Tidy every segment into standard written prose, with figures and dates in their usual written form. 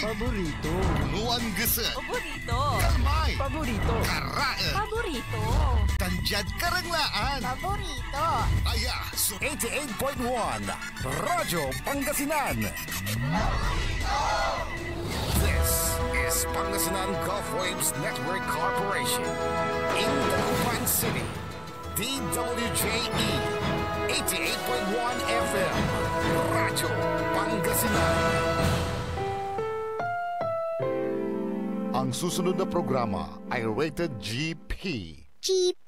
Paborito. Nuan gese. Paborito. Kalmay. Paborito. Karae. Paborito. Tanjad karanglaan. Paborito. Aya, 88.1 Radyo Pangasinan. This is Pangasinan Gulf Waves Network Corporation. In Dagupan City. DWJE 88.1 FM. Radyo Pangasinan. Ang susunod na programa ay rated GP. GP?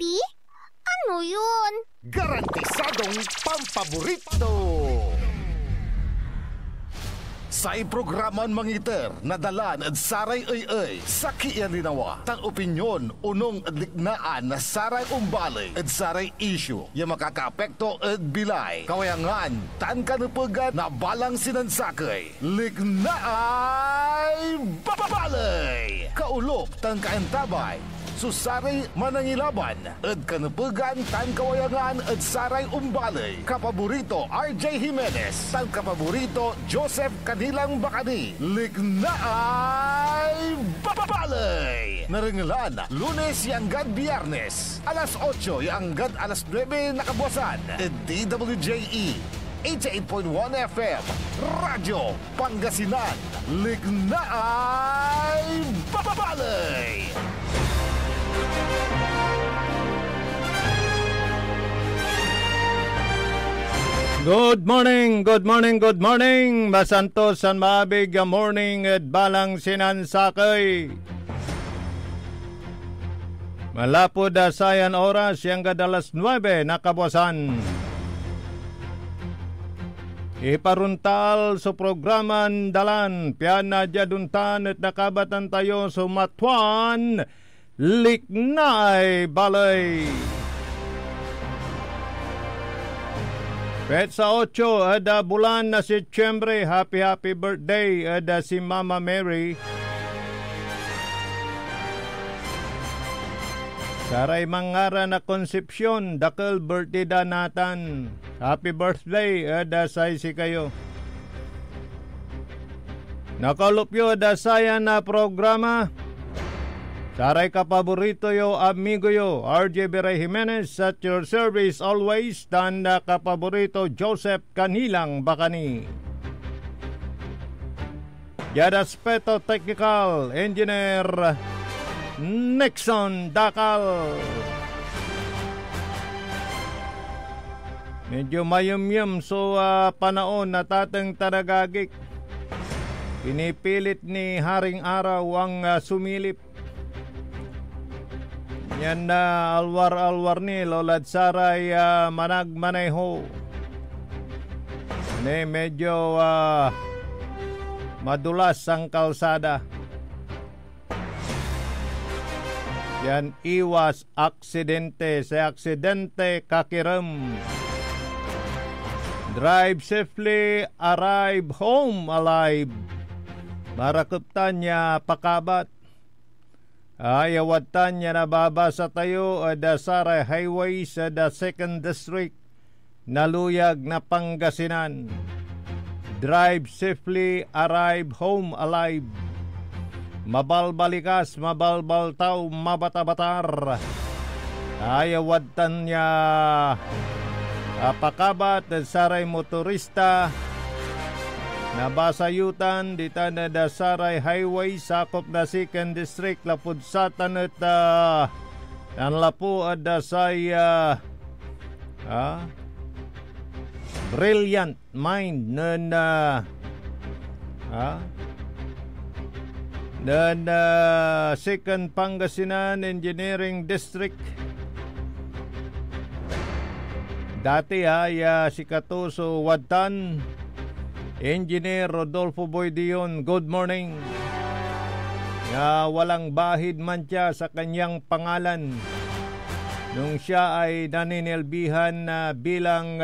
Ano yun? Garantisadong pampaborito! Sa iprograman mangiter, nadalan at saray ay sa kiyaninawa. Tang opinyon, unong adliknaan na saray umbalay at saray issue. Yung makakaapekto at bilay. Kawayangan, tan kanupugan na balang sinansakay. Liknaay babalay! Kaulop, tan kaentabay. Susari manangilaban at kanupugan tan kawayangan at saray umbalay. Kapaborito RJ Jimenez, tan kapaborito Joseph Kanilang Bakani. Liknaay babalay! Naringalan, Lunes yanggad Biyernes, alas 8 yanggad alas 9 nakabuasan. DWJE 88.1 FM Radyo Pangasinan. Liknaay babalay! Good morning, good morning, good morning. Masantos san maabig nga morning at balang sinansakay. Malapod sayan oras yang kadalas 9 nakabuasan. Iparuntal sa programan dalan piana jaduntan at nakabatan tayo sa matuan Liknaay balay. Petsa 8 ada bulan na Setyembre. Happy birthday ada si Mama Mary. Saray mangara na konsepsyon dakal birthday da natan. Happy birthday ada say si kayo. Nakalupyo ada saya na programa. Saray kapaborito yo, amigo yo, RJ Beray Jimenez at your service always, tanda kapaborito Joseph Kanilang Bakani. Yadaspeto Technical Engineer Nixon Dakal. Medyo mayumyum so panaon na tatang taragagik. Pinipilit ni Haring Araw ang sumilip. Yan na alwar-alwar ni Lolad Saray managmaneho. Medyo madulas ang kalsada. Yan iwas aksidente. Sa aksidente kakiram. Drive safely, arrive home alive. Marakuptan niya pakabat. Ayawatan niya nababasa tayo ada Saray Highway sa the 2nd District naluyag na Pangasinan. Drive safely, arrive home alive. Mabalbalikas, mabalbaltaw, mabatabatar. Ayawatan niya pakabat at Saray motorista. Nabasayutan dita na da Saray Highway sakop na 2nd District lapudsatan at nanlapo at da say brilliant mind na Second Pangasinan Engineering District. Dati si Katuso Wadtan Engineer Rodolfo Boydion, good morning. Walang bahid man siya sa kanyang pangalan nung siya ay naninilbihan bilang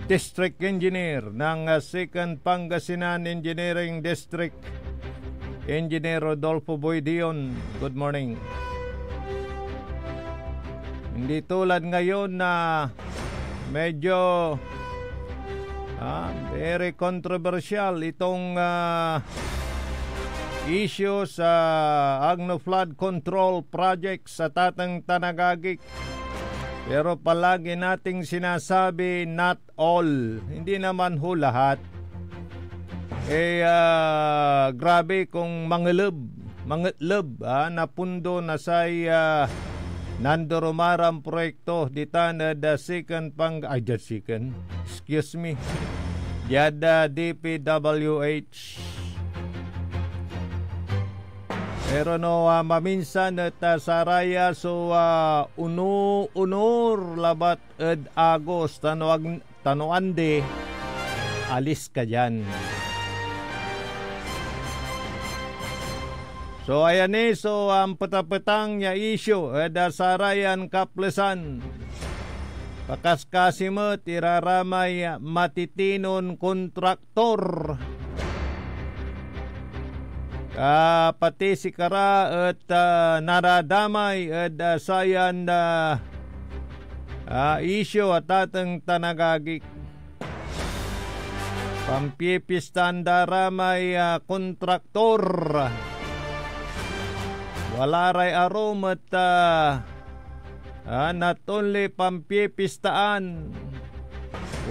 District Engineer ng 2nd Pangasinan Engineering District. Engineer Rodolfo Boydion, good morning. Hindi tulad ngayon na medyo Very controversial itong issue sa Agno Flood Control Project sa Tatang Tanagagik. Pero palagi nating sinasabi, not all. Hindi naman ho lahat. Grabe kung mangitlab napundo na say nandorumarang proyekto ditan the second yada DPWH. Pero no maminsan at saraya so unor labat ed Agos tanuande alis ka dyan. So ayan so ang patapatang ya issue sarayan kaplesan. Pakaskasimot iraramay matitinon kontraktor. Pati si Kara at naradamay at sayan issue at atang tanagagik. Pampipistan daramay kontraktor. Wala ray arom at not only pampipistaan.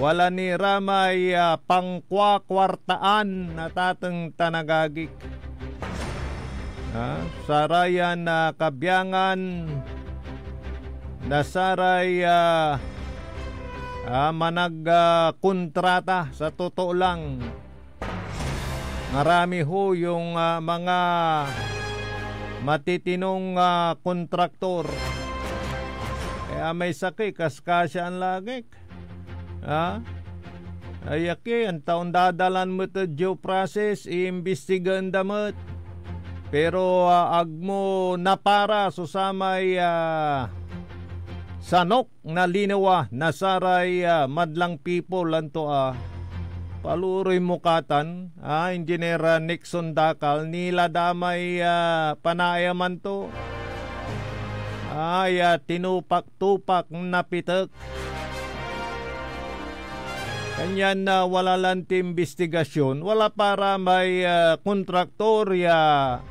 Wala ni ramay pangkwakwartaan na tatang tanagagik. Sarayan na kabyangan nasaray managkontrata sa totoo lang. Marami ho yung mga matitinong kontraktor. Kaya may sakit kaskasya ang lagik. Ayaki ang taon dadalan mo to due process iimbestigan damot. Pero agmo napara susamay sanok na linawa nasaray madlang people lanto paluroy mukatan Engineer Nixon Dakal nila damay panayaman to tinupak-tupak napitek. Kanyan na wala lang investigasyon, wala para may kontraktorya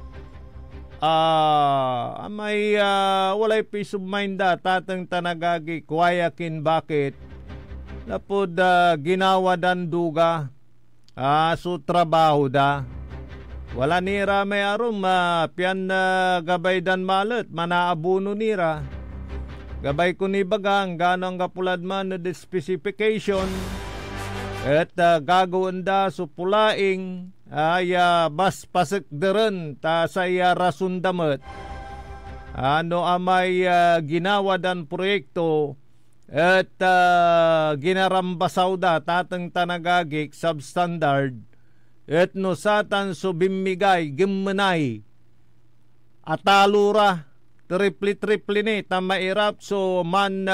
may walay peace of mind tatang tanagagi kwayakin bakit napod ginawa dan duga so trabaho wala nira may arum pian gabay dan malet manaabuno nira gabay ko ni bagang ganang kapulad man the specification at gagawin so pulaing bas pasek deren ta saya rasundamet amay ginawa dan proyekto at ginarambasaw tatang tanagagik substandard at no satan so bimigay gimmanay atalura triple ni tamairap so man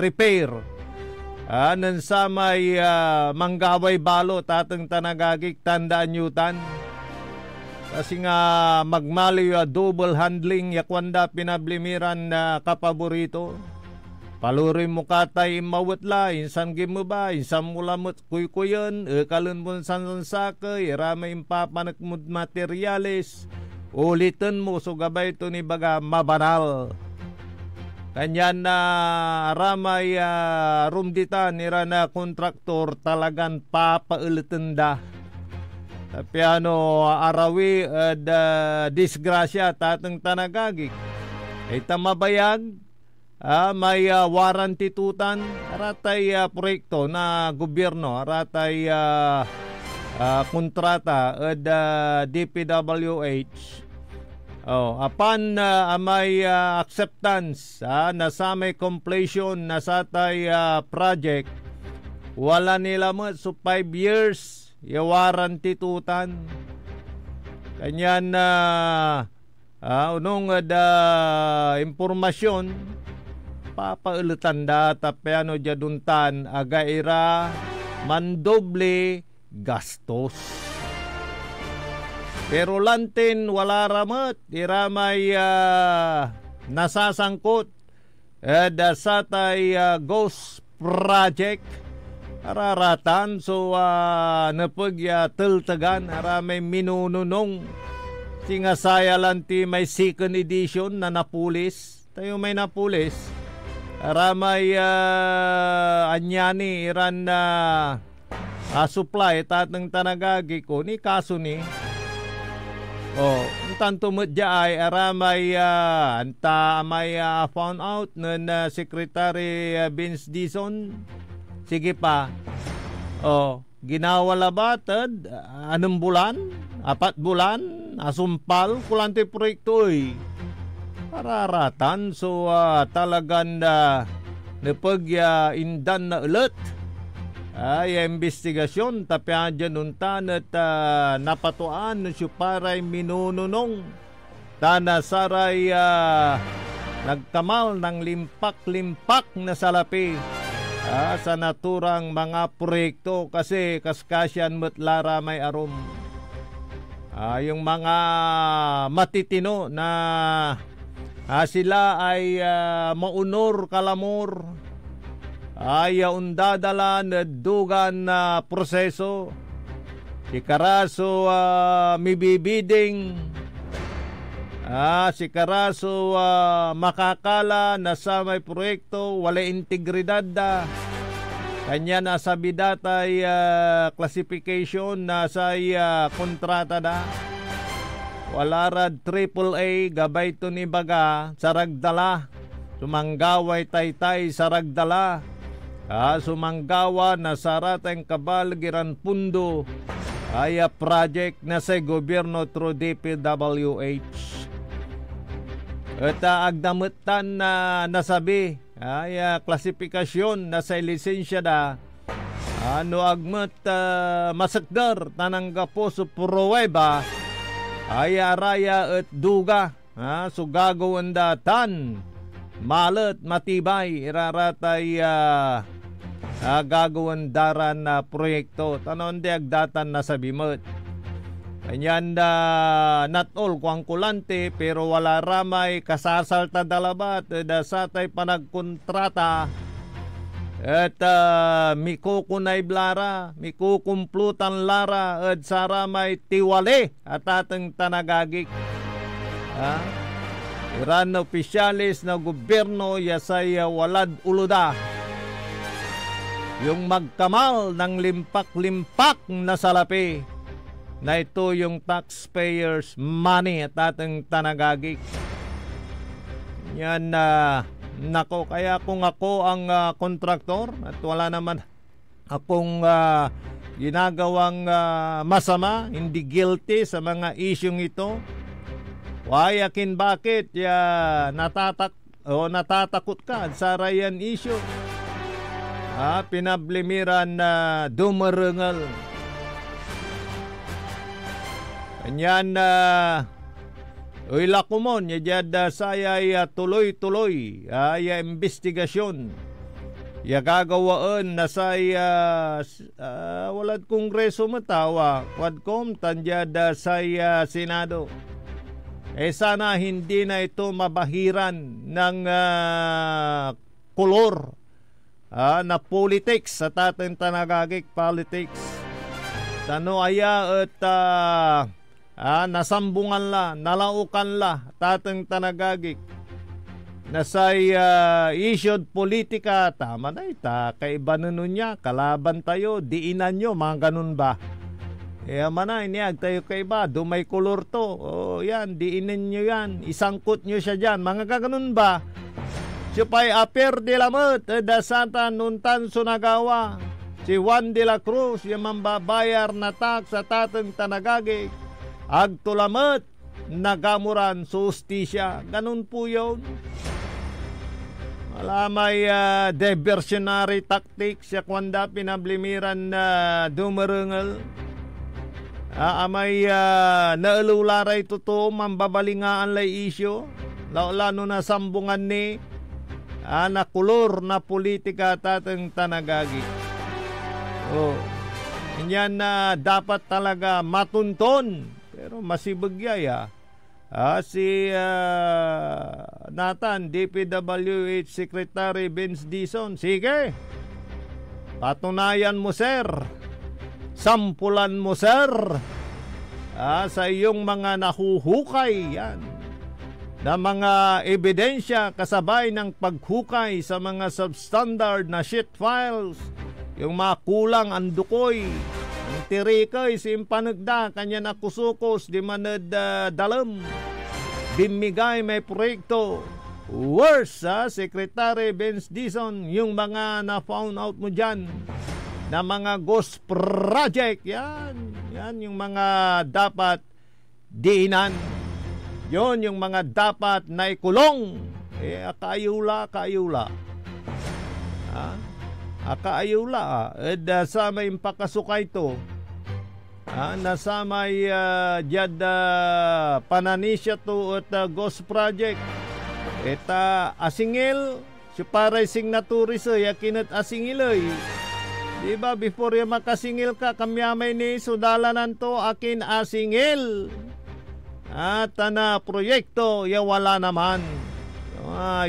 repair nansamay manggaway balo tatang tanagagik tandaan yutan kasi nga magmali double handling yakwanda pinablimiran na kapaborito paluroy mo katay mawatla insan gimu ba insan mulamot kuykuyon kalun mo sansaka iramay impapanak mo materyales ulitin mo so gabay ito ni baga mabanal. Kanyan na ramay rumdita nira na kontraktor talagang papaulitin tapi arawi disgrasya tatang tanagagik ay tamabayag may warranty tutan aratay proyekto na gobyerno aratay kontrata DPWH upon may acceptance na sa may completion na sa tay project wala nila mo so 5 years warranty tutan kanyan unong impormasyon papaulitan tapi jaduntan agaira mandoble gastos. Pero lantin wala ramat iramay nasasangkot sa tay ghost project araratan so napagya teltagan aramay minununong singasaya lang ti may second edition na napulis tayo may napulis aramay anyani iran na supply tatang tanagagi ko ni kaso ni tanto medya ay aramay anta may found out na Secretary Vince Dizon sige pa ginawa labatad 6 bulan 4 bulan asumpal kulante proyekto araratan so talagang napagya indan na ulit ay investigasyon tapi dyan untan at napatuan siya paray minununong tanasaray nagkamal ng limpak-limpak na salapi sa naturang mga proyekto kasi kaskasyan matlara may arom yung mga matitino na sila ay maunor kalamor ay undadala na dugan na proseso si Karaso mibibiding si Karaso makakala na sa may proyekto wala integridad kanya na sabidat ay classification na sa kontrata wala rad AAA gabay to ni baga saragdala sumanggaway taytay saragdala sumanggawa na saratang kabalgiran pundo ay project na sa gobyerno through DPWH at agdamutan na nasabi ay klasifikasyon na sa lisensya agmat masakdar tanangga po sa pruweba ay araya at duga so gagawin datan malat matibay iraratay gagawin daran na proyekto tanon di agdatan na sabimot kanyan not all kuang kulante pero wala ramay kasasalta dalabat dasatay panagkontrata at mikukunay blara mikukumplutan lara at saramay tiwali at atang tanagagik Iran na opisyalis na gobyerno yasay walad uluda yung magkamal ng limpak-limpak na salapi na ito yung taxpayers money at ating tanagagik yan nako kaya kung ako ang kontraktor at wala naman akong ginagawang masama hindi guilty sa mga isyong ito wayakin bakit natatakot ka sa rayan issue pinablimiran na dumarengal kanyan lakumon yada sayay tuloy-tuloy investigasyon gagawaan na saya walad kongreso matawa quadcom tanjada saya senado sana hindi na ito mabahiran ng kolor na politics sa tatang tanagagik politics tano aya at nasambungan la nalaukan la tatang tanagagik nasay issued politika tama na ita kaibanan niya kalaban tayo diinan nyo mga ganun ba mana iniag tayo kaiba dumay kolor to yan diinin nyo yan isangkot nyo siya dyan mga ganun ba supay aper de la mot dasata nuntan sunagawa si Juan de la Cruz yung mambabayar na tax sa tatang tanagagik agtulamat nagamuran sustisya ganun po yun wala may diversionary tactics siya kwanda pinablimiran na dumarengal amay naulularay totoo mambabalingaan lay isyo lalo na sambungan ni na kulor na politika tatang tanagagi yan na dapat talaga matunton pero masibagyaya si Nathan DPWH Secretary Vince Dizon sige Patunayan mo, sir. Sampulan mo, sir. Sa iyong mga nahuhukay yan na mga ebidensya kasabay ng paghukay sa mga substandard na sheet files, yung mga kulang ang dukoy, ang tirikay, simpanagda, kanya na kusukos, di manad dalam, bimigay may proyekto. Worse, Secretary Vince Dizon, yung mga na-found out mo dyan, na mga ghost project, yan yung mga dapat diinan. Yon yung mga dapat na ikulong. Kaayula. Kaayula. Sa may pakasukay to. Nasa may jad pananisya to at ghost project. Asingil. Si paray signaturis yakinat asingil diba, before yung makasingil ka, kamyamay ni sudalanan to akin asingil. At na proyekto, wala naman.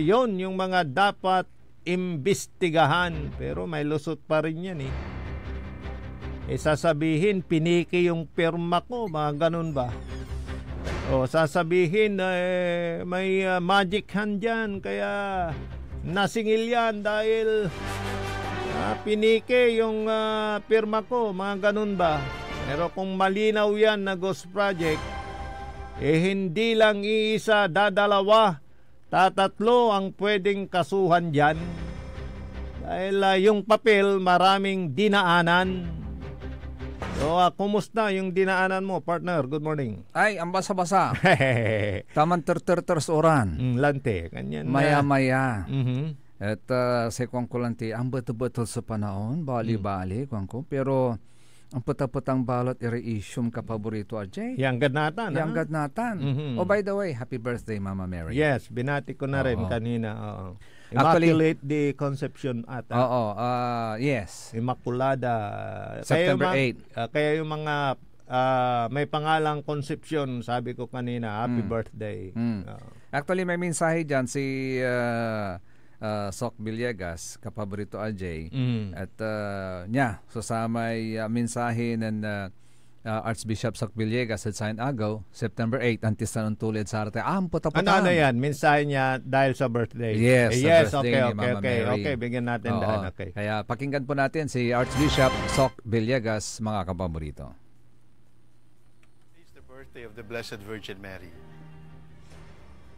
Yon yung mga dapat imbestigahan. Pero may lusot pa rin yan sasabihin, piniki yung pirma ko, mga ganun ba? O sasabihin, may magic hand yan, kaya nasingil yan dahil piniki yung pirma ko, mga ganun ba? Pero kung malinaw yan na ghost project, hindi lang iisa, dadalawa, tatatlo ang pwedeng kasuhan dyan. Dahil yung papel maraming dinaanan. So, kumusta yung dinaanan mo, partner? Good morning. Ay, ang basa-basa. Taman ter-ter-ters oran. Lante, kanyan na. Maya-maya. Mm-hmm. At sa kuwang ko lang ang betul-betul sa panahon, bali-bali, kuwang ko. Pero, ang putang balot iri-issue ka paborito, Ajay. Yang gadnatan. Yang gadnatan. Mm-hmm. Oh, by the way, happy birthday, Mama Mary. Yes, binati ko na rin kanina. Immaculate the Conception ata. Yes. Immaculada. September 8. Kaya yung mga may pangalang Conception, sabi ko kanina, happy birthday. Actually, may mensahe dyan si Sok Villegas, kapaborito Ajay. At so sa may mensahe ng Archbishop Sok Villegas at Saint Agaw, September 8, antis na ng tulid sa arte. Ano yan? Mensahe niya dahil sa birthday? Yes, birthday ni Mama Mary. Okay, bigyan natin daan. Okay. Kaya pakinggan po natin si Archbishop Sok Villegas, mga kapaborito. It's the birthday of the Blessed Virgin Mary.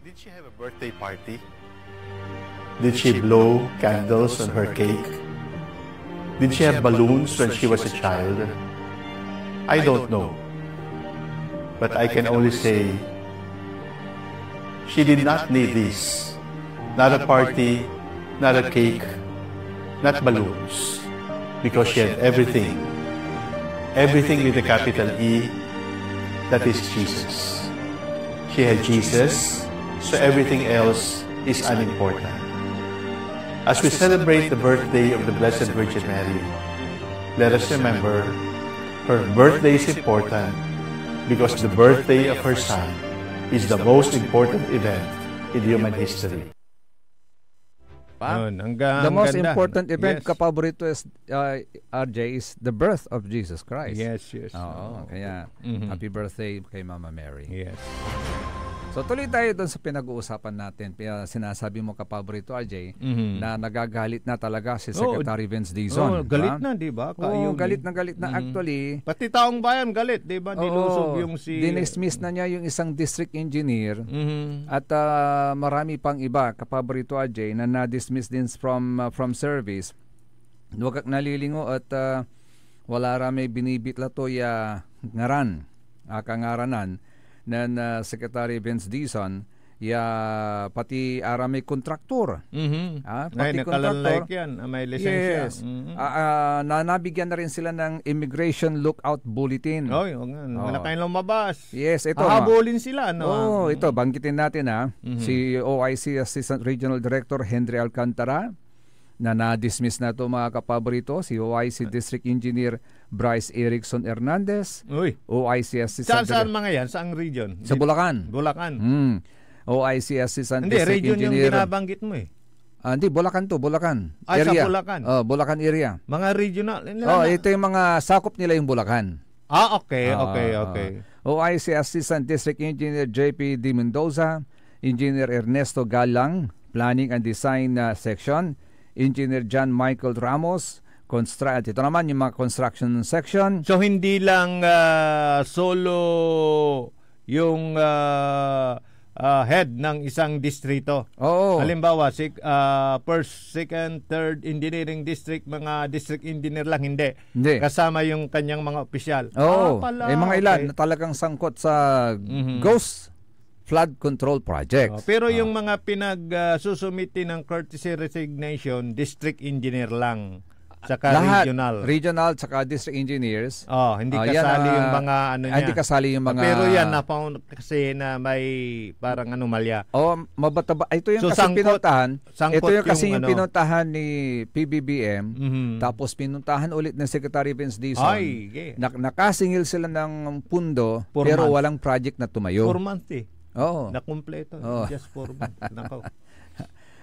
Did she have a birthday party? Did she blow candles on her cake? Did she have balloons when she was a child? I don't know. But I can only say, she did not need this. Not a party, not a cake, not balloons. Because she had everything. Everything with a capital E, that is Jesus. She had Jesus, so everything else is unimportant. As we celebrate the birthday of the Blessed Virgin Mary, let us remember her birthday is important because the birthday of her Son is the most important event in human history. The most important event, kapaborito is, RJ, is the birth of Jesus Christ. Yes. Kaya happy birthday kay Mama Mary. Yes. So tuloy tayo doon sa pinag-uusapan natin. Sinasabi mo, kapaborito, RJ, na nagagalit na talaga si Secretary Vince Dizon. Galit na, di ba? Galit na actually. Pati taong bayan galit, di ba? Nilusog yung dinismiss na niya yung isang district engineer at marami pang iba, kapaborito, RJ, na na-dismiss din from service. Huwag kang nalilingo at wala rami binibitla to kangaranan ng Secretary Vince Dizon pati may kontraktor. Pati kontraktor yan, may lisensya. Yes. Nabigyan na rin sila ng Immigration Lookout Bulletin. Wala kayong lumabas. Yes, ito. Hahabulin sila, no? Ito, banggitin natin si OIC Assistant Regional Director Henry Alcantara, na na-dismiss na ito, mga kapaborito. Si OIC District Engineer Bryce Erickson Hernandez. OIC Assistant Saan mga yan? Saang region? Sa Bulacan. Bulacan. OIC Assistant District Engineer. Hindi, region yung binabanggit mo Hindi, Bulacan to, Bulacan. Ay, sa area. Bulacan. Bulacan area. Mga regional. Ito yung mga sakop nila yung Bulacan. Okay. OIC Assistant District Engineer JP D. Mendoza, Engineer Ernesto Galang, Planning and Design Section, Engineer John Michael Ramos, ito naman yung mga construction section. So hindi lang solo yung head ng isang distrito. Oo. Halimbawa, first, second, third engineering district, mga district engineer lang, hindi. Kasama yung kanyang mga opisyal. Oo. Pala, mga ilan na talagang sangkot sa Ghost Flood Control Project. Pero yung mga pinag-susumiti ng courtesy resignation, district engineer lang. Saka lahat, regional saka district engineers. Hindi kasali yung mga ano niya. Hindi kasali yung mga pero yan na-found kasi na may parang anomalya. Mabataba. Ito yung kasi pinuntahan. Ito yung kasi yung pinuntahan ni PBBM. Tapos pinuntahan ulit ng Secretary Vince Dizon. Nakasingil sila ng pundo pero walang project na tumayo. 4 months nakumpleto. Just 4 months.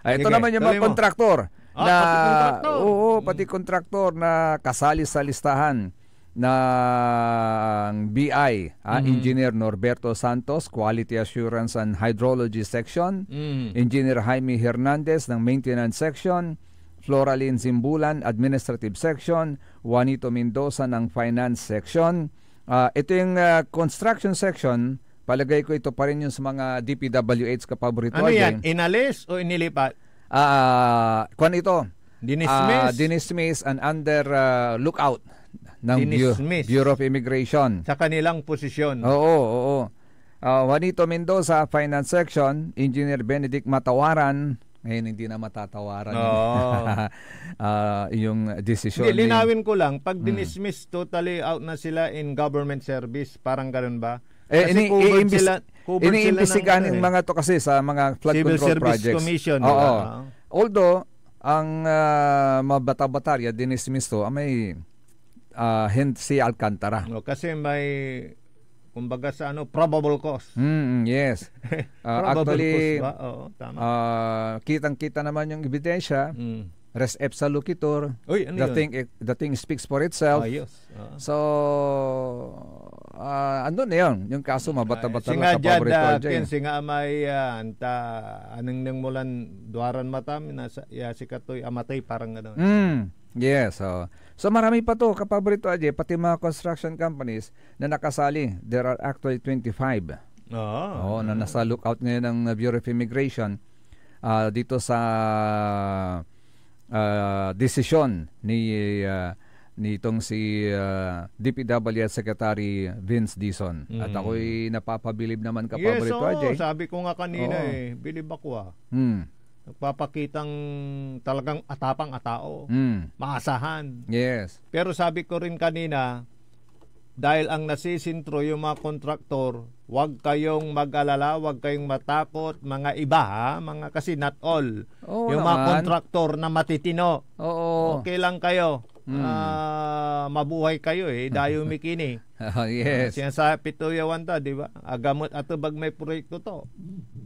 Ito naman yung mga kontraktor. Pati kontraktor na kasali sa listahan ng BI, Engineer Norberto Santos, Quality Assurance and Hydrology Section, Engineer Jaime Hernandez ng Maintenance Section, Floraline Zimbulan, Administrative Section, Juanito Mendoza ng Finance Section. Ito yung Construction Section, palagay ko ito pa rin yung sa mga DPWH kapaborito. Ano yan? Inalis o inilipat? Kung ito, dinismiss and under lookout ng Bureau of Immigration. Sa kanilang posisyon. Oo. Juanito Mendoza, Finance Section, Engineer Benedict Matawaran, ngayon hindi na matatawaran yung decision. Linawin ko lang, pag dinismiss, totally out na sila in government service, parang ganun ba? Iniimbestigahan ng mga to kasi sa mga flood Civil control Service projects. Commission. Although, ang mabata-batarya, dinismiss to, may si Alcantara. Kasi may, kumbaga sa probable cause. Yes. Actually, cause ba? Tama. Kitang-kita naman yung ebidensya. Res ipsa loquitur. The thing speaks for itself. So, andun na yun. Yung kaso mabata-bata lang sa paborito dyan. Singa may anong nang mulan duaran matam na si katoy amatay parang gano'n. Yes. So marami pa to kapaborito aje pati mga construction companies na nakasali. There are actually 25. Na nasa lookout ngayon ng Bureau of Immigration dito sa desisyon nitong si DPWH Secretary Vince Dizon. At ako'y napapabilib naman kapaborito Ajay. Sabi ko nga kanina bilib ako nagpapakitang talagang atapang atao. Maasahan. Yes. Pero sabi ko rin kanina, dahil ang nasisintro yung mga kontraktor, huwag kayong mag-alala, huwag kayong matakot, mga iba mga kasi not all. Yung mga kontraktor na matitino. Okay lang kayo. Mabuhay kayo dayo mikini. Yes. Sinasabi to yawanta, di ba? Agamot ato bag may proyekto to.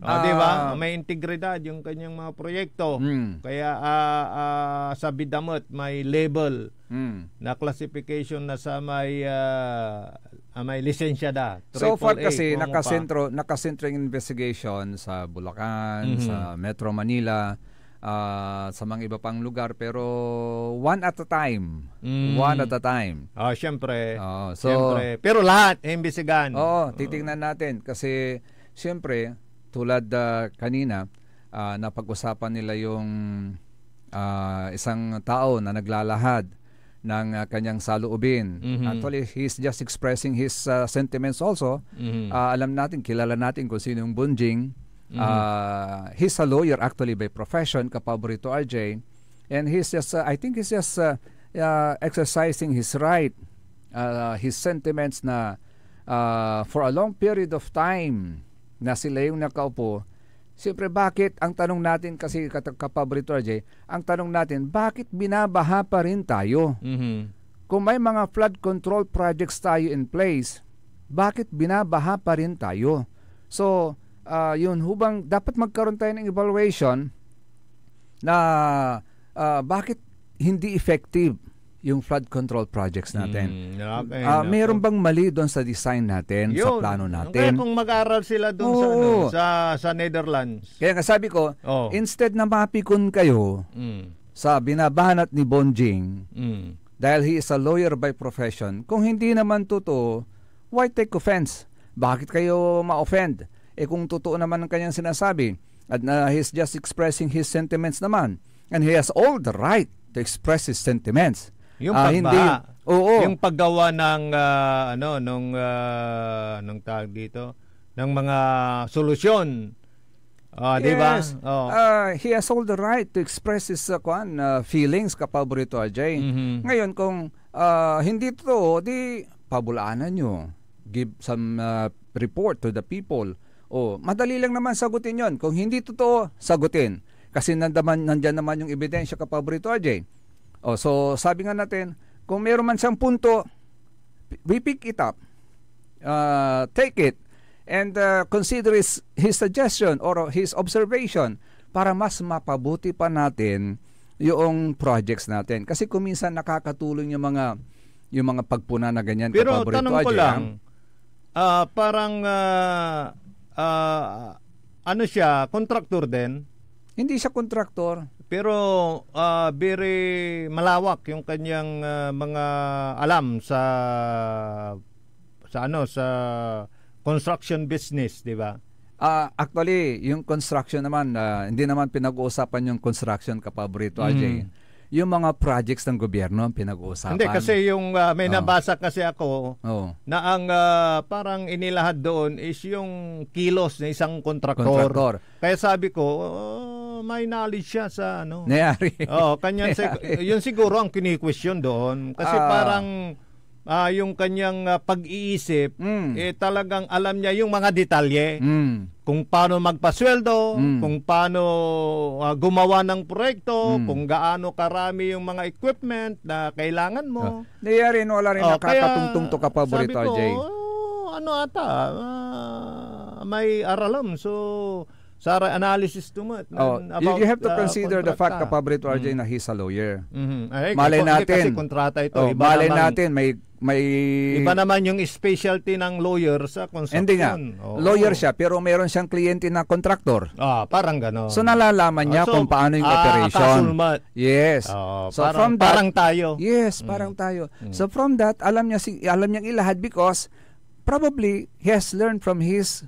Di ba? May integridad yung kanyang mga proyekto. Kaya sa bidamot may label na classification na sa may lisensya da. So far kasi nakasentro yung investigation sa Bulacan, sa Metro Manila, sa mga iba pang lugar, pero one at a time. Siyempre. Siyempre. Pero lahat imbestigahan. Titingnan natin kasi siyempre tulad kanina napag-usapan nila yung isang tao na naglalahad ng kanyang saloobin. Actually, he's just expressing his sentiments also. Alam natin, kilala natin kung sino yung Bunjing. He's a lawyer actually by profession, kapaborito RJ, and he's just I think he's just exercising his right, his sentiments na for a long period of time na sila yung nakaupo. Siyempre, bakit ang tanong natin kasi kapaborito RJ, ang tanong natin, bakit binabaha pa rin tayo? Kung may mga flood control projects tayo in place, bakit binabaha pa rin tayo? So yun hubang dapat magkaroon tayo ng evaluation na bakit hindi effective yung flood control projects natin. Mayroon bang mali doon sa design natin, sa plano natin? Kaya kung mag-aral sila doon sa Netherlands. Kaya nga sabi ko, instead na mapikon kayo sa binabanat ni Bonjing, dahil he is a lawyer by profession, kung hindi naman totoo, why take offense? Bakit kayo ma-offend? Kung totoo naman ang kanyang sinasabi, at he's just expressing his sentiments naman, and he has all the right to express his sentiments. Yung yung paggawa ng nung tawag dito ng mga solusyon. Di ba? He has all the right to express his feelings, kapaborito Ajay. Ngayon kung hindi totoo, di pabulaanan nyo. Give some report to the people. Madali lang naman sagutin yon. Kung hindi totoo, sagutin. Kasi nandyan naman yung ebidensya, kapaborito Ajay. So sabi nga natin, kung meron man siyang punto, we pick it up, take it, and consider his suggestion or his observation para mas mapabuti pa natin yung projects natin. Kasi kung minsan nakakatulong yung mga pagpuna na ganyan. Pero tanong ko lang, parang ano siya, contractor din? Hindi siya kontraktor. Pero very malawak yung kanyang mga alam sa construction business, di ba? Actually, yung construction naman, hindi naman pinag-uusapan yung construction, kapaborito Ajay. Yung mga projects ng gobyerno ang pinag-uusapan. Hindi, kasi yung may nabasa kasi ako na ang parang inilahad doon is yung kilos ng isang kontraktor. Kaya sabi ko, may knowledge siya sa ano. Nayari. Yun siguro ang kini-question doon. Kasi parang yung kanyang pag-iisip, talagang alam niya yung mga detalye. Kung paano magpasweldo, kung paano gumawa ng proyekto, kung gaano karami yung mga equipment na kailangan mo. Nayari, wala rin nakakatungtong to, kapaborito Ajay. May aralam. So, Sara analysis to mo. You have to consider the fact, kapaborito RJ, na he's a lawyer. Malay natin. Kasi kontrata ito. Malay natin, may iba naman yung specialty ng lawyer sa construction. Hindi nga. Lawyer siya, pero meron siyang kliyente na kontraktor. Parang gano'n. So nalalaman niya kung paano yung operation. Yes. So from that, parang tayo. Yes, parang tayo. So from that, alam niyang ilahad because probably he has learned from his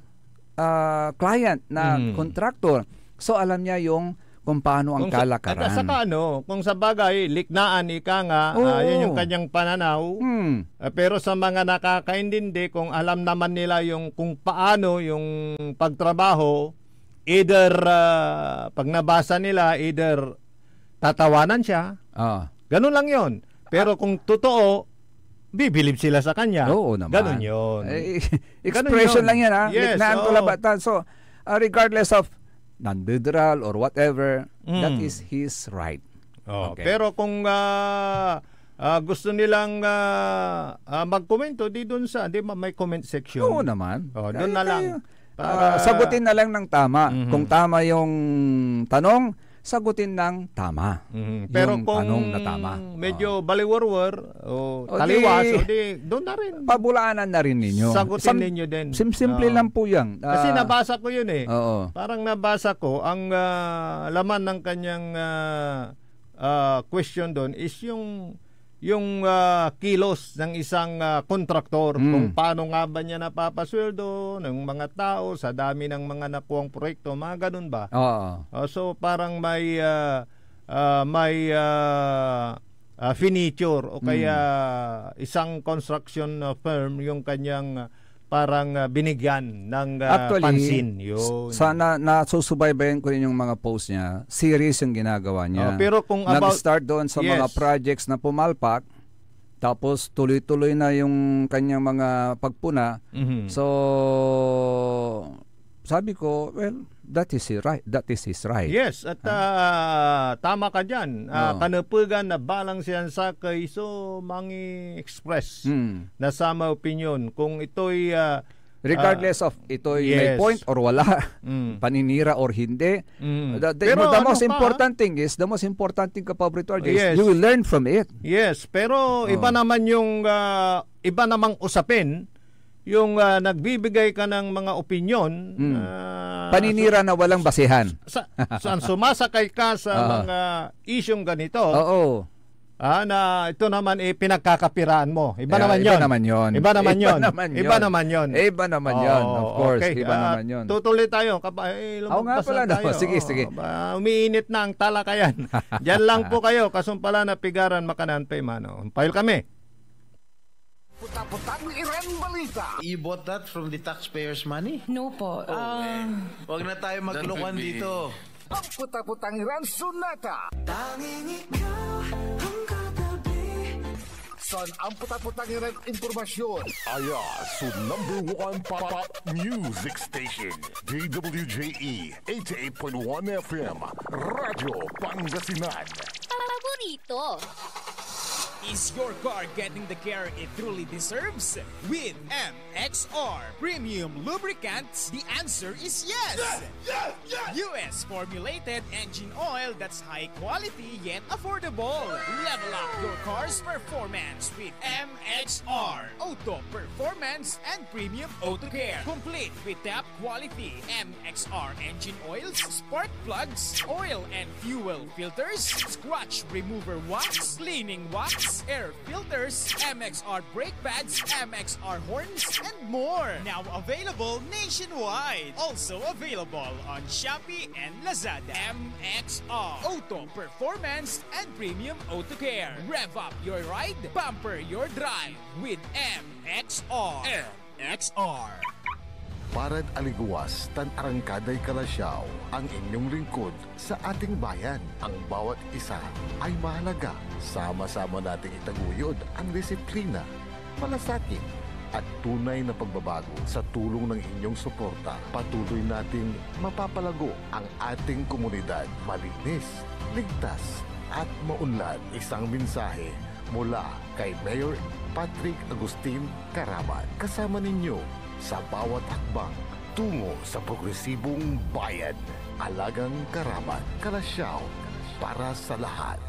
client na contractor. So alam niya yung kung paano ang kalakaran. At saka kung sa bagay, liknaan ika nga, yun yung kanyang pananaw. Pero sa mga nakakaintindi, kung alam naman nila yung kung paano yung pagtrabaho, either pag nabasa nila, either tatawanan siya. Ganun lang yon. Pero kung totoo, bibilib sila sa kanya. Oo naman. Ganun yun. Expression lang yan, ha? Yes, Liknaan tulabatan. So, regardless of non-literal or whatever, that is his right. Okay. Pero kung gusto nilang magkomento, di ba may comment section? Oo naman. Doon na lang. Sagutin na lang ng tama. Kung tama yung tanong, sagutin ng tama. Pero yung kung tanong na tama. medyo baliwarwar o taliwas, doon na rin. Pabulaanan na rin ninyo. Sagutin ninyo din. Simple lang po yan. Kasi nabasa ko yun Parang nabasa ko, ang laman ng kanyang question doon is yung kilos ng isang kontraktor, kung paano nga ba niya napapasweldo ng mga tao sa dami ng mga nakuwang proyekto, mga ganun ba? So parang may furniture o kaya isang construction firm yung kanyang parang binigyan ng pansin. Yun. Sana nasusubaybayan ko rin yung mga post niya. Series yung ginagawa niya. Pero kung nag-start doon sa mga projects na pumalpak, tapos tuloy-tuloy na yung kanyang mga pagpuna. So, sabi ko, well, that is his right. Yes, at tama ka dyan. Kanapugan na balang siyan sakay, so mangi-express na sama opinion. Kung ito'y Regardless of ito'y may yes. point or wala, paninira or hindi. The most important thing is, the most important thing, Kapaborito RJ, is you will learn from it. Yes, pero iba naman yung iba namang usapin yung nagbibigay ka ng mga opinyon, paninira na walang basihan. Saan sumasakay ka sa mga isyong ganito. Oo. Na ito naman pinagkakapiraan mo. Iba naman yon. Iba naman yon. Of course. Okay. Iba naman yon. Tutuloy tayo. Nga pala. No. Sige. Umiinit na ang talakayan. Diyan lang po kayo. Kasumpala na pigaran makanan pa mano. File kami. Puta-putang Iran Balita. You bought that from the taxpayers' money? No po. Huwag na tayo maglokohan dito. Ang puta-putang Iran Sonata. Son ang puta-putang Iran impormasyon. Aya sa number 1 pop music station. DWJE 88.1 FM. Radyo Pangasinan. Paborito. Is your car getting the care it truly deserves? With MXR Premium Lubricants, the answer is yes! US formulated engine oil that's high quality yet affordable. Level up your car's performance with MXR Auto Performance and Premium Auto Care. Complete with top quality MXR engine oils, spark plugs, oil and fuel filters, scratch remover wax, cleaning wax, air filters, MXR brake pads, MXR horns, and more. Now available nationwide. Also available on Shopee and Lazada. MXR Auto Performance and Premium Auto Care. Rev up your ride, bumper your drive with MXR. MXR. Parad aliguas, tan arangkaday kalasyaw, ang inyong lingkod sa ating bayan. Ang bawat isa ay mahalaga. Sama-sama nating itaguyod ang disiplina, malasakit, at tunay na pagbabago. Sa tulong ng inyong suporta, patuloy nating mapapalago ang ating komunidad. Malinis, ligtas, at maunlad. Isang mensahe mula kay Mayor Patrick Agustin Caraman. Kasama ninyo sa bawat hakbang tungo sa progresibong bayan. Alagang Caraman, Kalasyaw, para sa lahat.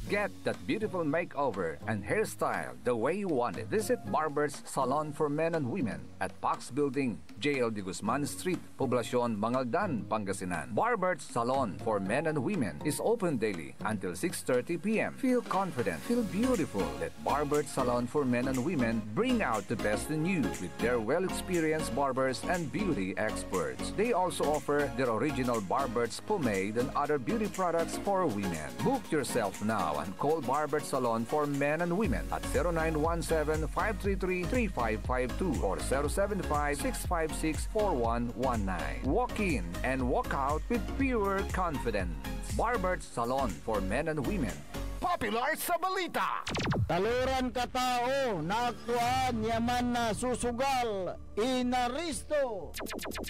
Get that beautiful makeover and hairstyle the way you want it. Visit Barber's Salon for Men and Women at Pax Building, JL de Guzman Street, Poblacion, Mangaldan, Pangasinan. Barber's Salon for Men and Women is open daily until 6:30 p.m. Feel confident, feel beautiful. Let Barber's Salon for Men and Women bring out the best in you with their well-experienced barbers and beauty experts. They also offer their original Barber's pomade and other beauty products for women. Book yourself now and call Barber's Salon for Men and Women at 0917-533-3552 or 075-656-4119. Walk in and walk out with pure confidence. Barber's Salon for Men and Women. Popular sa balita. Taluran katao, naaktuan, yaman na susugal, inaristo.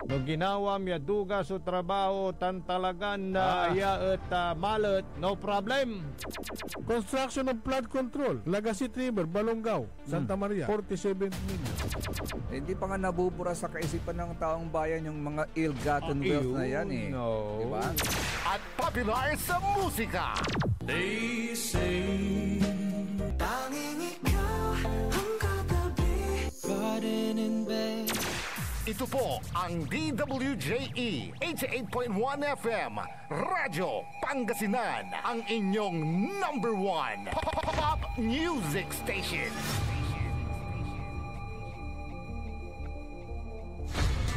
No ginawa miya duga sa trabaho, tan talagan na iya at malat, no problem. Construction of flood control, Lagasit River, Balongaw, Santa Maria, 47 million. Hindi pa nga nabubura sa kaisipan ng taong bayan yung mga ill-gotten wealth na yan eh. No. Diba? At popular sa musika. They say tanging ikaw ang katabi, garden in bed. Ito po ang DWJE 88.1 FM Radyo Pangasinan, ang inyong number 1 pop music station.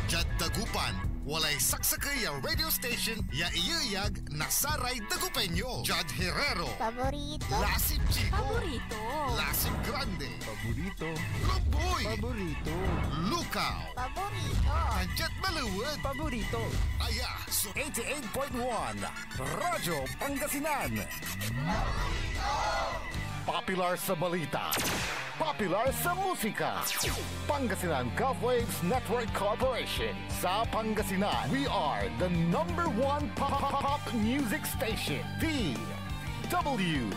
Jad Dagupan, walay saksakay ang radio station ya iyayag nasaray Dagupeño. Jad Herrero, Paborito. Lasip Chico, Paborito. Lasip Grande, Paborito. Lumboy, Paborito. Lukaw, Paborito. Anjet Maluwad, paborito. Aya, so 88.1 Radyo Pangasinan. Popular sa balita, popular sa musika. Pangasinan Golfwaves Network Corporation. Sa Pangasinan, we are the number 1 pop music station. DWJE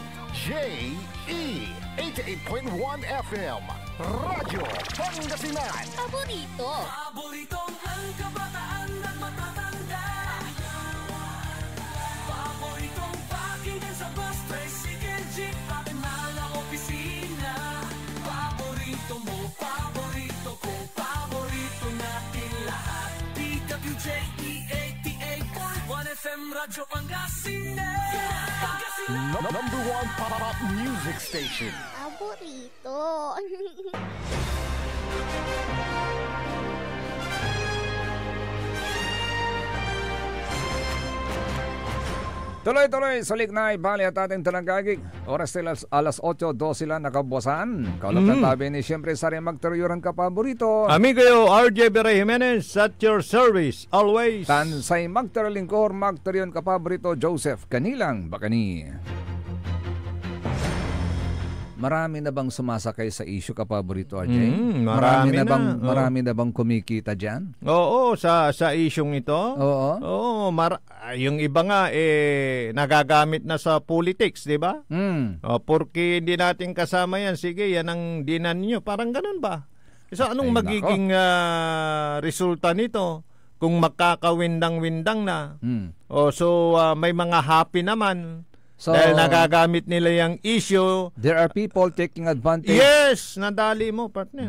88.1 FM Radyo Pangasinan. Paborito. Paboritong ang kabataan at matatanda. Paboritong pakinggan sa bus, tricycle, jeep, pakimal ang opisina. Paborito mo, paborito ko, paborito natin lahat. DWJE 88.1 FM Radyo Pangasinan. Number 1 pop music station. Paborito. Tuloy-tuloy, sulik na ibali at ating talagagig. Oras sila alas 8:12 sila nakabuwasan. Kaulap ng tabi ni siyempre sari magturuyoran ka paborito. Amigo yo, RJ Beray Jimenez at your service always. Tansay magturulingkor, magturuyon ka paborito, Joseph Kanilang Bakani. Marami na bang sumasakay sa issue ka paborito, RJ? Marami na. Marami na bang kumikita diyan? Oo, sa isyong ito. Oo. Oo, yung iba nga nagagamit na sa politics, 'di ba? Porque hindi natin kasama yan. Sige, yan ang dinan niyo. Parang ganun ba? So anong magiging resulta nito kung magkakawindang-windang na? So may mga happy naman. So, dahil nagagamit nila yung issue. There are people taking advantage. Yes, nadali mo, partner.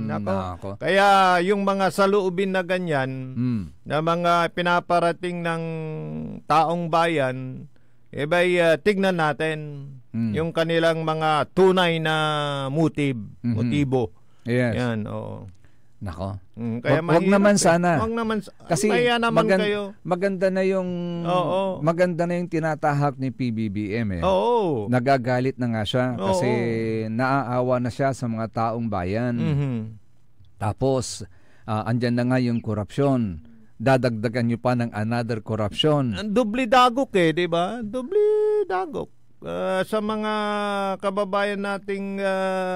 Nako. Kaya yung mga saloobin na ganyan, na mga pinaparating ng taong bayan, tignan natin yung kanilang mga tunay na motibo. Yes. Yan, oo. Nako. Kaya wag naman sana. Wag naman kasi kayo. Maganda na yung tinatahak ni PBBM Oo. Nagagalit na nga siya kasi naaawa na siya sa mga taong bayan. Tapos andyan na nga yung korupsyon. Dadagdagan niyo pa ng another corruption. Dubli dagok 'di ba? Dubli dagok. Sa mga kababayan nating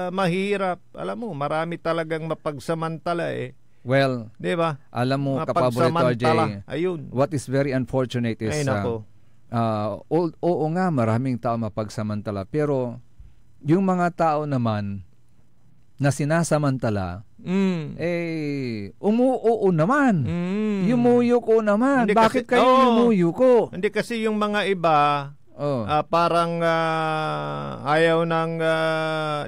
mahirap, alam mo, marami talagang mapagsamantala Well, 'di ba? Alam mo, kapaborito RJ, ayun. What is very unfortunate is oo nga, maraming tao mapagsamantala, pero yung mga tao naman na sinasamantala, umuoo naman. Yumuyo ko naman. Hindi bakit kasi, kayo yumuyo ko? Hindi kasi yung mga iba parang ayaw ng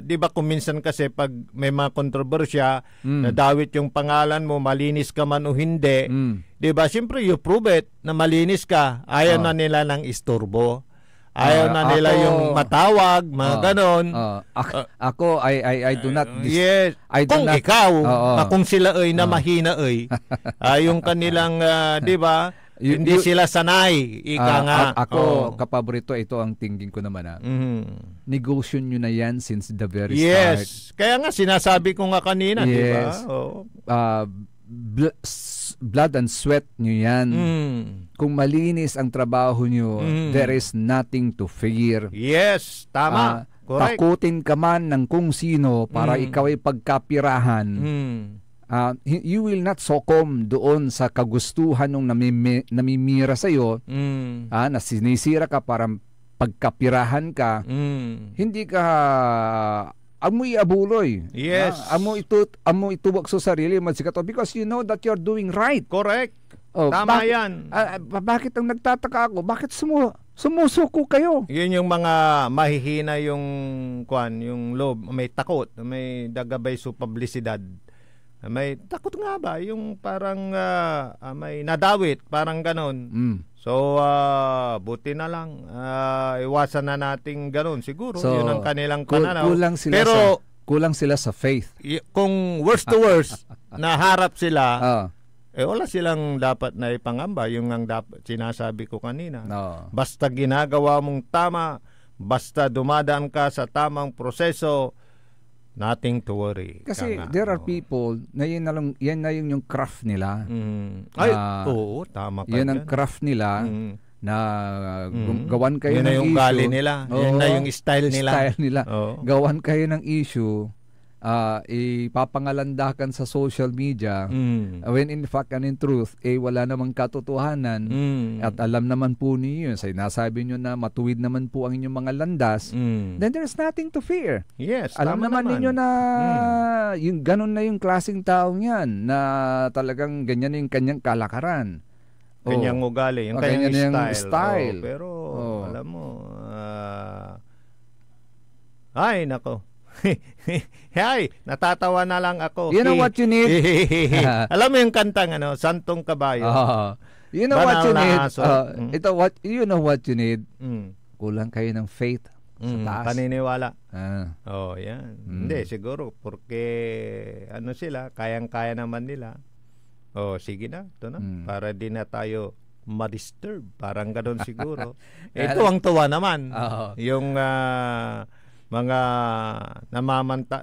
'di ba kung minsan kasi pag may mga kontrobersya nadawit yung pangalan mo, malinis ka man o hindi, 'di ba? Siyempre you prove it na malinis ka. Ayaw na nila ng istorbo. Ayaw na nila yung matawag, mga ganon. Ako I do not yes. Kung ikaw, kung sila na mahina yung kanilang 'di ba? Hindi sila sanay. Ika nga. Ako, kapaborito, ito ang thinking ko naman. Negosyo nyo na yan since the very start. Yes. Kaya nga, sinasabi ko nga kanina, di ba? Blood and sweat nyo yan. Kung malinis ang trabaho nyo, there is nothing to fear. Yes, tama. Correct. Takutin ka man ng kung sino para ikaw ay pagkapirahan. You will not succumb doon sa kagustuhan ng namimira sa iyo, na sinisira ka para pagkapirahan ka. Hindi ka amoy abuloy. Yes. Amo itubag sa sarili mo because you know that you're doing right. Correct. Tama yan. Bakit ang nagtataka ako? Bakit sumusuko kayo? Yun yung mga mahihina yung yung loob, may takot, may dagabay sa publisidad. May takot nga ba yung parang may nadawit, parang ganon. So buti na lang iwasan na nating ganon siguro. Yun ang kanilang pananaw. Kulang sila sa faith. Kung worst to worst na harap sila, wala silang dapat na ipangamba. Yung ang dapat sinasabi ko kanina. Basta ginagawa mong tama, basta dumadaan ka sa tamang proseso, nothing to worry. Kasi there are people na yan na yung craft nila. Oo, tama ka. Yan ang craft nila na gawan kayo yun ng issue. Yun na yung gali nila. Yun na yung style nila. Gawan kayo ng issue ipapangalandakan sa social media when in fact and in truth wala namang katotohanan at alam naman po niyo yun, sinasabi nyo na matuwid naman po ang inyong mga landas, then there's nothing to fear. Yes, alam naman ninyo na yung ganun na yung klaseng taong yan na talagang ganyan yung kanyang kalakaran. Kanyang ugali, yung kanyang style. Pero alam mo, ay nako. Hay, natatawa na lang ako. You know what you need? Alam mo yung kantang Santong Kabayo. You know what you need? You know what you need? Kulang kayo ng faith sa taas. Paniniwala. Yan. Hindi, siguro porque sila, kayang-kaya naman nila. Sige na, ito na. Para di na tayo ma-disturb. Parang gano'n siguro. Ito ang tuwa naman. Yung mga namamantala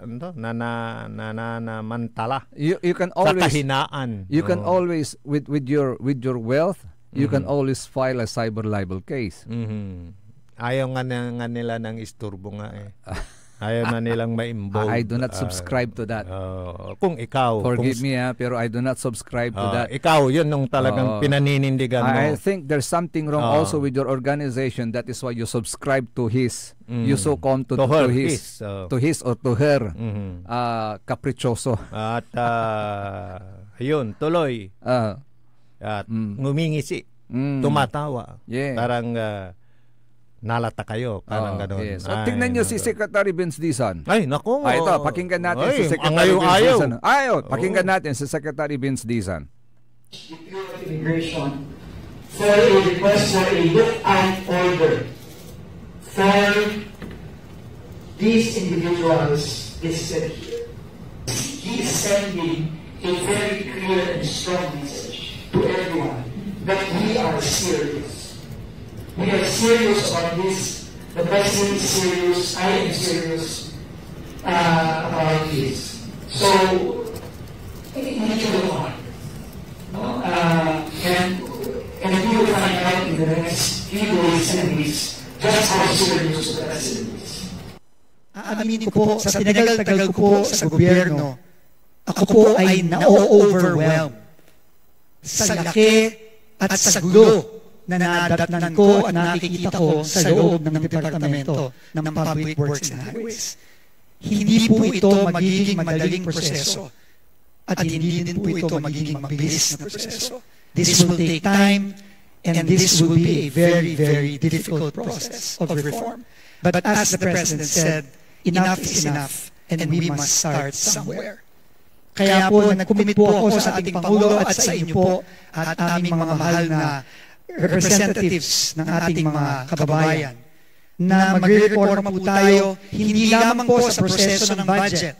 you can always sa kahinaan. You can always with your wealth, you can always file a cyber libel case. Ayaw nga nila ng isturbo nga Ayaw na nilang ma-involve. I do not subscribe to that. Kung ikaw, forgive me pero I do not subscribe to that. Ikaw, yun nung talagang pinaninindigan mo. I think there's something wrong also with your organization. That is why you subscribe to his. You succumb to his or to her kaprichoso. At ayun, tuloy. At ngumingisi. Tumatawa. Yeah. Parang nalata kayo, parang gano'n. Yes. So, tignan nyo si Secretary Vince Dizon. Ay, naku. Ito, pakinggan natin si Secretary Vince Dizon. Pakinggan natin si Secretary Vince Dizon. Immigration for a request for a lookout order for these individuals listed here. He is sending a very clear and strong message to everyone that we are serious. We are serious about this. The President is serious. I am serious about this. So, we need to look on. And we will find out in the next few days and weeks just how serious the President is. Aaminin ko po, sa tinagal-tagal ko po sa gobyerno, ako po ay na-overwhelmed sa laki at sa gulo na nadatnan ko at nakikita ko sa loob ng Departamento ng Public Works and Highways. Hindi po ito magiging madaling proseso at hindi din po ito magiging mabilis na proseso. This will take time and this will be a very, very difficult process of reform. But as the President said, enough is enough and we must start somewhere. Kaya po nag-commit po ako sa ating Pangulo at sa inyo po at aming mga mahal na representatives ng ating mga kababayan na magre-reforma po tayo hindi lamang po sa proseso ng budget.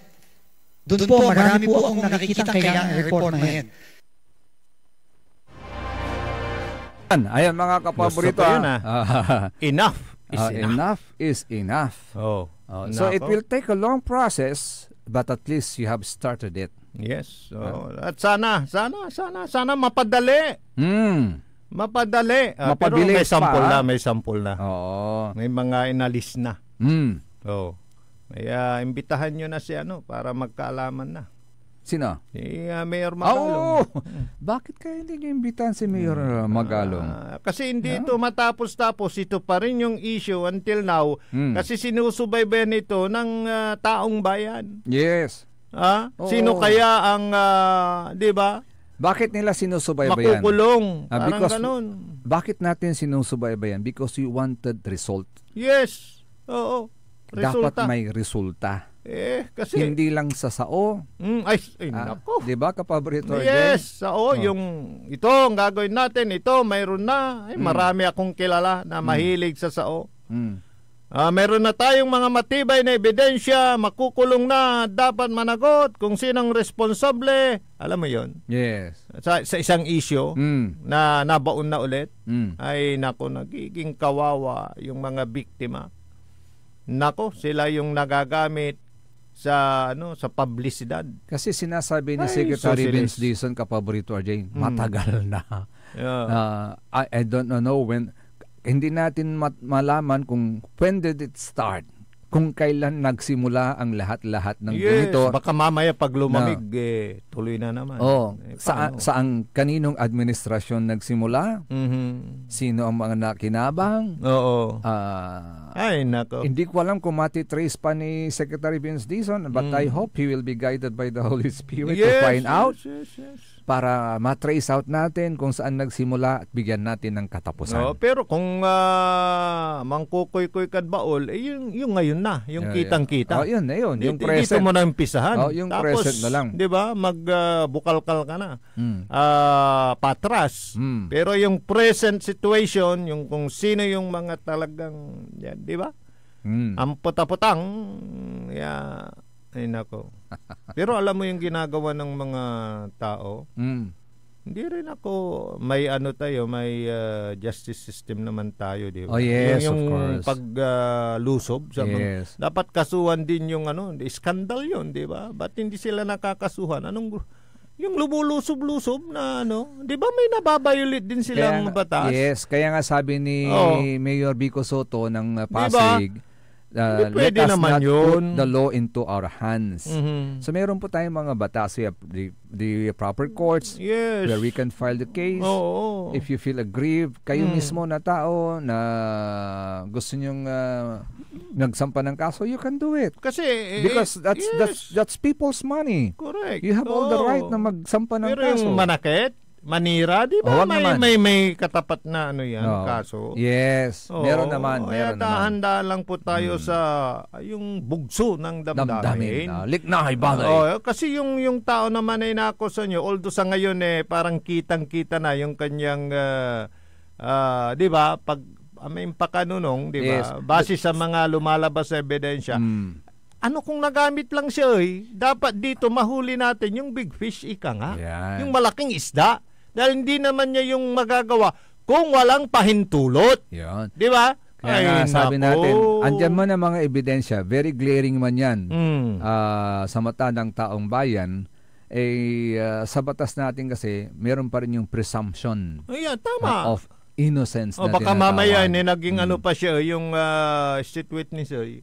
Doon po marami po akong nakikita kailangan reformahin. Ayan mga kapaborito. Enough is enough. Enough is enough. So it will take a long process but at least you have started it. Yes. At sana mapadali. Mapadali. Pero may sample na. May mga inalis na. Kaya imbitahan nyo na si para magkaalaman na. Sino? Si Mayor Magalong. Bakit kaya hindi nyo imbitahan si Mayor Magalong? Kasi hindi ito matapos-tapos. Ito pa rin yung issue until now. Kasi sinusubaybayan ito ng taong bayan. Yes. Sino kaya ang, di ba? Bakit nila sinusubaybayan? Makukulong. Parang ganun. Bakit natin sinusubaybayan? Because we wanted result. Yes. Oo. Resulta. Dapat may resulta. Kasi hindi lang sa sao. Nako. 'Di ba kapaborito? Yes, sao yung ito ang gagawin natin, ito mayroon na. Marami akong kilala na mahilig sa sao. Meron na tayong mga matibay na ebidensya, makukulong na, dapat managot kung sinong responsable. Alam mo 'yon? Yes. Sa isang issue na nabaon na ulit, ay nako, nagiging kawawa yung mga biktima. Nako, sila yung nagagamit sa publicidad. Kasi sinasabi ni Secretary Vince Dizon, kapaborito RJ, matagal na. I don't know when. Hindi natin malaman kung when did it start. kung kailan nagsimula ang lahat-lahat ng Yes, ganito. baka mamaya pag lumamig, tuloy na naman. Saan kaninong administrasyon nagsimula? Sino ang mga nakinabang? Oo. Ay, nako. Hindi ko alam kung matitrace pa ni Secretary Vince Dizon, but I hope he will be guided by the Holy Spirit to find out. Yes. Para matrace out natin kung saan nagsimula at bigyan natin ng katapusan. Pero kung mangkukoy-koy kadbaol, yung ngayon na, yung kitang-kita. Yun na yun. Yung Dito present. mo na umpisahan. Yung tapos, present na lang. di ba, magbukalkal ka na. Patras. Pero yung present situation, yung kung sino yung mga talagang, yan, di ba? Ang putaputang, ay nako. Pero alam mo yung ginagawa ng mga tao, hindi rin ako, may may justice system naman tayo, di ba? Oh yes, yung of course. Paglusob sa yes. dapat kasuhan din yung skandal yun, di ba? Ba't hindi sila nakakasuhan? Yung lubulusob-lusob na di ba may nababayulit din silang batas? Yes, kaya nga sabi ni Mayor Vico Soto ng Diba? Pasig, let us naman not yun. put the law into our hands. So meron po tayong mga batas. We have the proper courts where we can file the case. If you feel aggrieved, kayo mismo na tao na gusto nyong nagsampa ng kaso, you can do it. Kasi because that's people's money. Correct. You have all the right na magsampa ng Pero kaso. yung manakit, manira, di ba? May katapat na kaso. Yes, meron naman. Kaya handa lang po tayo sa yung bugso ng damdamin. Liknahay balay. Kasi yung tao naman ay nakusa nyo, although sa ngayon parang kitang-kita na yung kanyang, di ba, pag may pakanunong, di ba, Yes. base sa mga lumalabas sa ebidensya, kung nagamit lang siya, dapat dito mahuli natin yung big fish, ika nga. Yan. Yung malaking isda. Dahil hindi naman niya yung magagawa kung walang pahintulot. Yan. Di ba? Kaya nga sabi natin, andyan man ang mga ebidensya, very glaring man yan sa mata ng taong bayan, sa batas natin kasi, meron pa rin yung presumption tama. of innocence na baka mamaya tinatawag. naging pa siya yung street witness yes.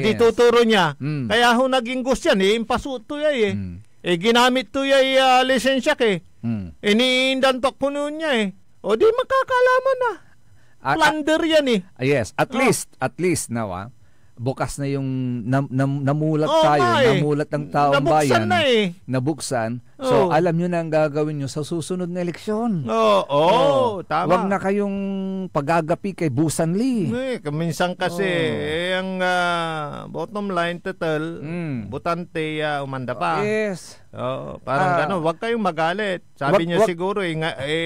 Di tuturo niya kaya naging ghost yan impasuto yan ginamit to yan lisensya iniindantok ko noon niya di makakalaman na plunder yan yes, at least now bukas na yung namulat namulat ng taong bayan nabuksan. So alam nyo na ang gagawin nyo sa susunod na eleksyon. Tama. Wag na kayong pagagapi kay Busan Lee. Minsan kasi ang bottom line total butante umanda pa. Yes. Parang gano'n, wag kayong magalit. Sabi niya siguro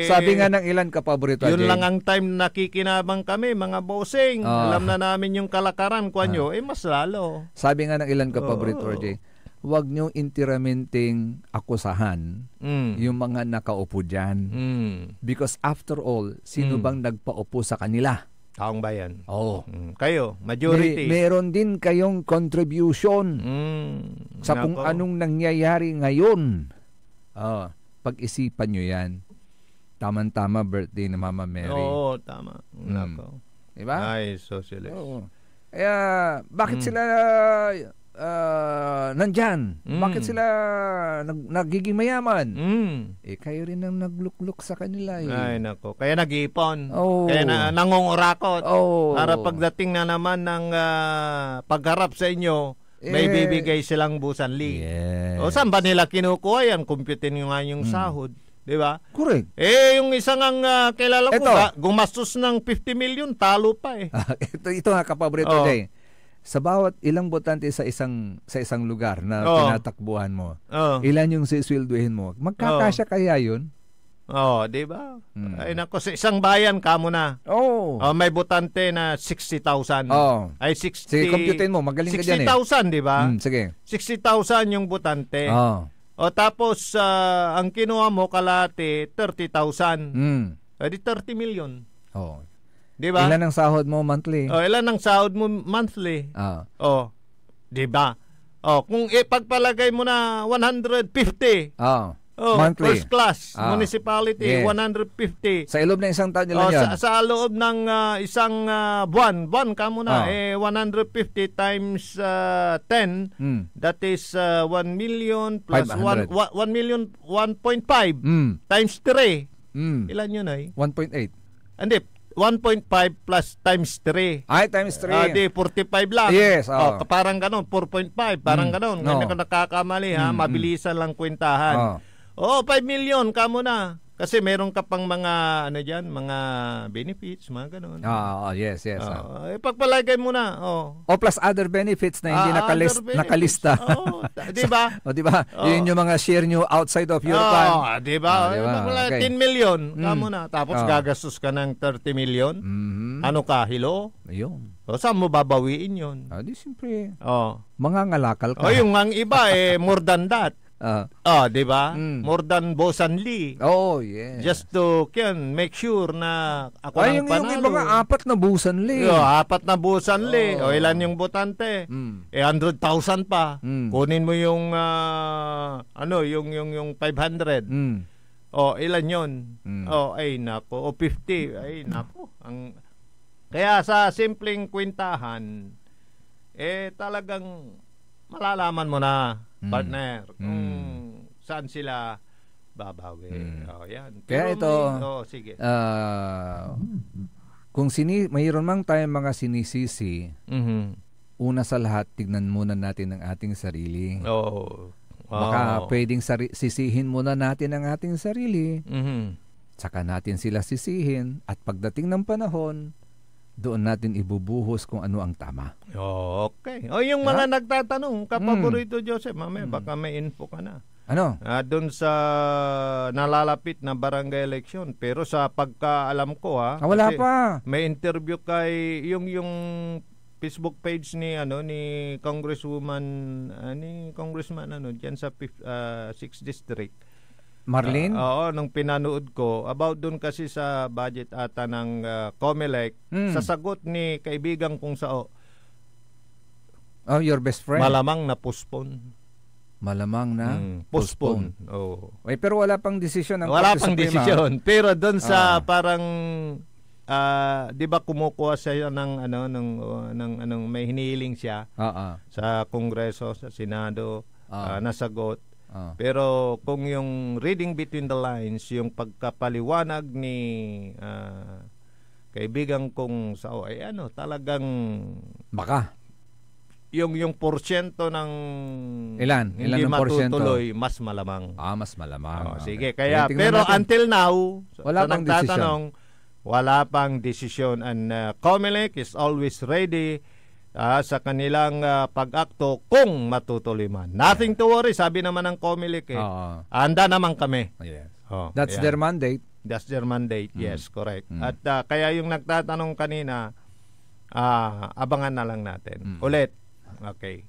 sabi nga ng ilan kapaborito. Yun lang ang time nakikinabang kami mga bossing. Alam na namin yung kalakaran kanyo, mas lalo. Sabi nga ng ilan kapaborito, RJ, wag nyo intiramenting akusahan yung mga nakaupo dyan. Because after all, sino bang nagpaupo sa kanila? Taong bayan. Kayo, majority. Meron din kayong contribution sa kung anong nangyayari ngayon. Pag-isipan nyo yan. Tama-tama birthday na Mama Mary. Tama. Nako. Diba? Ay, socialist. Kaya, bakit sila nandyan? Bakit sila nagiging mayaman? Kayo rin ang naglukluk sa kanila. Ay, nako. Kaya nag-iipon. Kaya nangungurakot. Para pagdating na naman ng pagharap sa inyo, may bibigay silang Busan Lee. Yes. Saan ba nila kinukuha yan? Kumputin nyo nga yung sahod. Di ba? Correct. Yung isang ang kilala ko, gumastos ng 50 million, talo pa ito nga kapaborito Jay. Sa bawat ilang botante sa isang lugar na tinatakbuhan mo, ilan yung siswelduhin mo? Magkakasya kaya yun? Di ba? Ay nako, sa isang bayan kamo na. May botante na 60,000. Ay 60. Sige, computein mo, magaling ka diyan 60,000, di ba? Sige. 60,000 yung botante. Tapos ang kinuha mo kalate 30,000. Di 30 million. Di ba? Ilan ang sahod mo monthly? Ilan ang sahod mo monthly? Di ba? Kung ipagpalagay mo na 150. Monthly. First class, Ah. municipality, Yes. 150. Sa iloob ng isang taon nila yan. Sa loob ng isang buwan ka muna, 150 times 10, that is 1 million plus 500. 1 million, 1.5 times 3. Ilan yun ay? 1.8. Hindi, 1.5 plus times 3. Ay, times 3. Di, 45 lang. Yes. Parang ganun, 4.5, parang ganun. No. Hindi ka nakakamali, ha? Mabilisan lang kwentahan. 5 million ka muna. Kasi meron ka pang mga, mga benefits, mga ganun. Yes. Pagpalagay mo na. O plus other benefits na hindi nakalista. Di ba? Di ba? Yun yung mga share nyo outside of your fund. Di ba? Okay. 10 million ka muna. Tapos gagastos ka ng 30 million. Ano ka, hilo? Ayun. Saan mo babawiin yun? Di siyempre. Oh. Mangangalakal ka. Yung ang iba, more than that. Di ba? More than Bosanli. Oh, yes. Just to make sure na ako yung panalo. Yung iba nga 4 na Bosanli. 4 na Bosanli. Ilan yung botante? 100,000 pa. Kunin mo yung yung 500. Ilan yun? Ay nako. 50. Ay nako. Kaya sa simpleng kwentahan, talagang malalaman mo na, partner, kung saan sila babawi. Yan. Kaya ito, sige. Kung mayroon mang tayong mga sinisisi, una sa lahat, tignan muna natin ang ating sarili. Baka pwedeng sisihin muna natin ang ating sarili, saka natin sila sisihin, at pagdating ng panahon, doon natin ibubuhos kung ano ang tama. Okay. Yung mga nagtatanong, kapaborito Joseph, mamaya baka may info ka na. Ano? Doon sa nalalapit na barangay election. Pero sa pagkaalam ko, wala pa. May interview kay yung Facebook page ni Congresswoman Congressman diyan sa 6th District. Marlene? Nung pinanood ko, about dun kasi sa budget ata ng COMELEC, sa sagot ni kaibigan kong your best friend? Malamang na postpone. Malamang na postpone. Pero wala pang desisyon ng Wala pang desisyon. Pero dun sa parang 'di ba kumukuha siya ng may hinihiling siya sa Kongreso, sa Senado, nasagot. Pero kung yung reading between the lines, yung pagkapaliwanag ni kaibigan kong talagang baka yung porsyento ng ilan hindi matutuloy, porsyento? mas malamang. Mas malamang. Sige, kaya pero natin. Until now, wala pang desisyon. Wala pang desisyon, and COMELEC is always ready sa kanilang pag-akto kung matutuloy man. Nothing to worry, sabi naman ng COMELEC. Handa naman kami. Yes. That's their mandate. That's their mandate, yes, correct. At kaya yung nagtatanong kanina, abangan na lang natin. Ulit. Okay.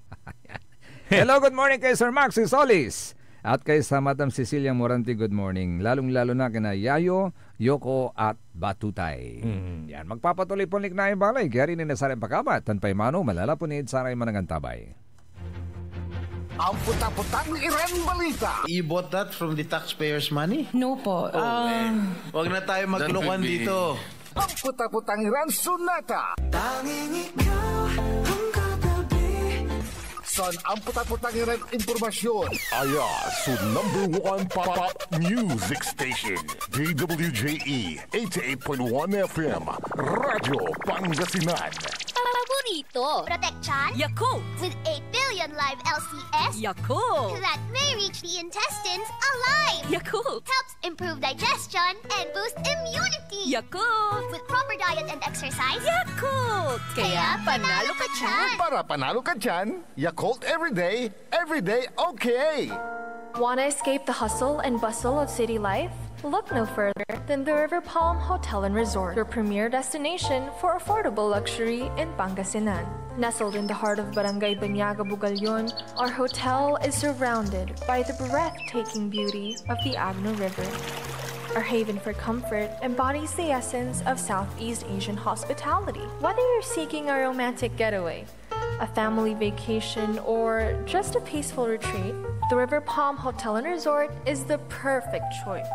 Hello, good morning kay Sir Maxi Solis. At kay sa Madam Cecilia Morante, good morning. Lalong-lalo na kina Yayo, Yoko at Batutay. Yan, magpapatuloy po na yung balay. Kaya rin na sa rin pagkabat. Tanpay mano, malalapunid sa rin manangantabay. Ang puta-putang Iren Balita. You bought that from the taxpayers' money? No po. Huwag na tayo maglokohan dito. Ang puta-putang Iren Sunata. Tanging ikaw ang katabi. Son ang puta-putang Iren Impormasyon. Ayaw #1 pop music station. DWJE 88.1 FM. Radyo Pangasinan. Paborito. Protection. Yakult. With 8 billion live LCS. Yakult. That may reach the intestines alive. Yakult. Helps improve digestion and boost immunity. Yakult. With proper diet and exercise. Yakult. Kaya panalo ka dyan. Para panalo ka dyan, Yakult everyday okay. Want to escape the hustle and bustle of city life? Look no further than the River Palm Hotel and Resort, your premier destination for affordable luxury in Pangasinan. Nestled in the heart of Barangay Banyaga, Bugalyon, our hotel is surrounded by the breathtaking beauty of the Agno River. Our haven for comfort embodies the essence of Southeast Asian hospitality. Whether you're seeking a romantic getaway, a family vacation, or just a peaceful retreat, the River Palm Hotel and Resort is the perfect choice.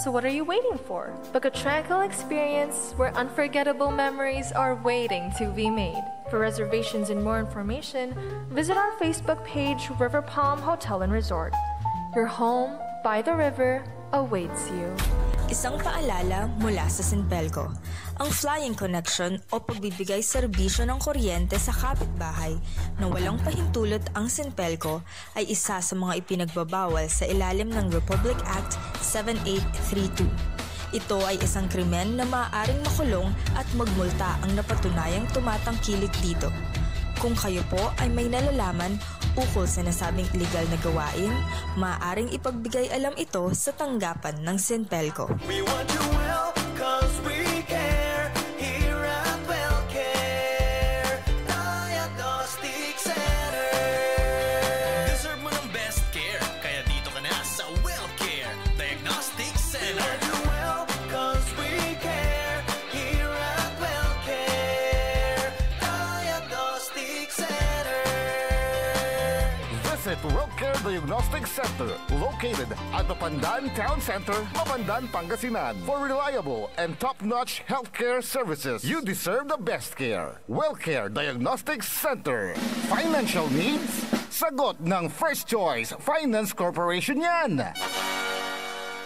So what are you waiting for? Book a tranquil experience where unforgettable memories are waiting to be made. For reservations and more information, visit our Facebook page, River Palm Hotel and Resort. Your home by the river awaits you. Isang paalala mula sa Sinpelco. Ang flying connection o pagbibigay serbisyo ng kuryente sa kapitbahay na walang pahintulot ang Sinpelco ay isa sa mga ipinagbabawal sa ilalim ng Republic Act 7832. Ito ay isang krimen na maaaring makulong at magmulta ang napatunayang tumatangkilik dito. Kung kayo po ay may nalalaman ukol sa nasabing illegal na gawain, maaaring ipagbigay alam ito sa tanggapan ng Sinpelco. We want you well, cause we care. Here at WellCare Diagnostic Center. Deserve mo ng best care, kaya dito ka na sa WellCare Diagnostic Center. We want you well, cause we care. Here at WellCare Diagnostic Center. Visit WellCare Diagnostic Center, located at the Pandan Town Center, Mapandan, Pangasinan. For reliable and top-notch healthcare services, you deserve the best care. WellCare Diagnostic Center. Financial needs? Sagot ng First Choice Finance Corporation yan.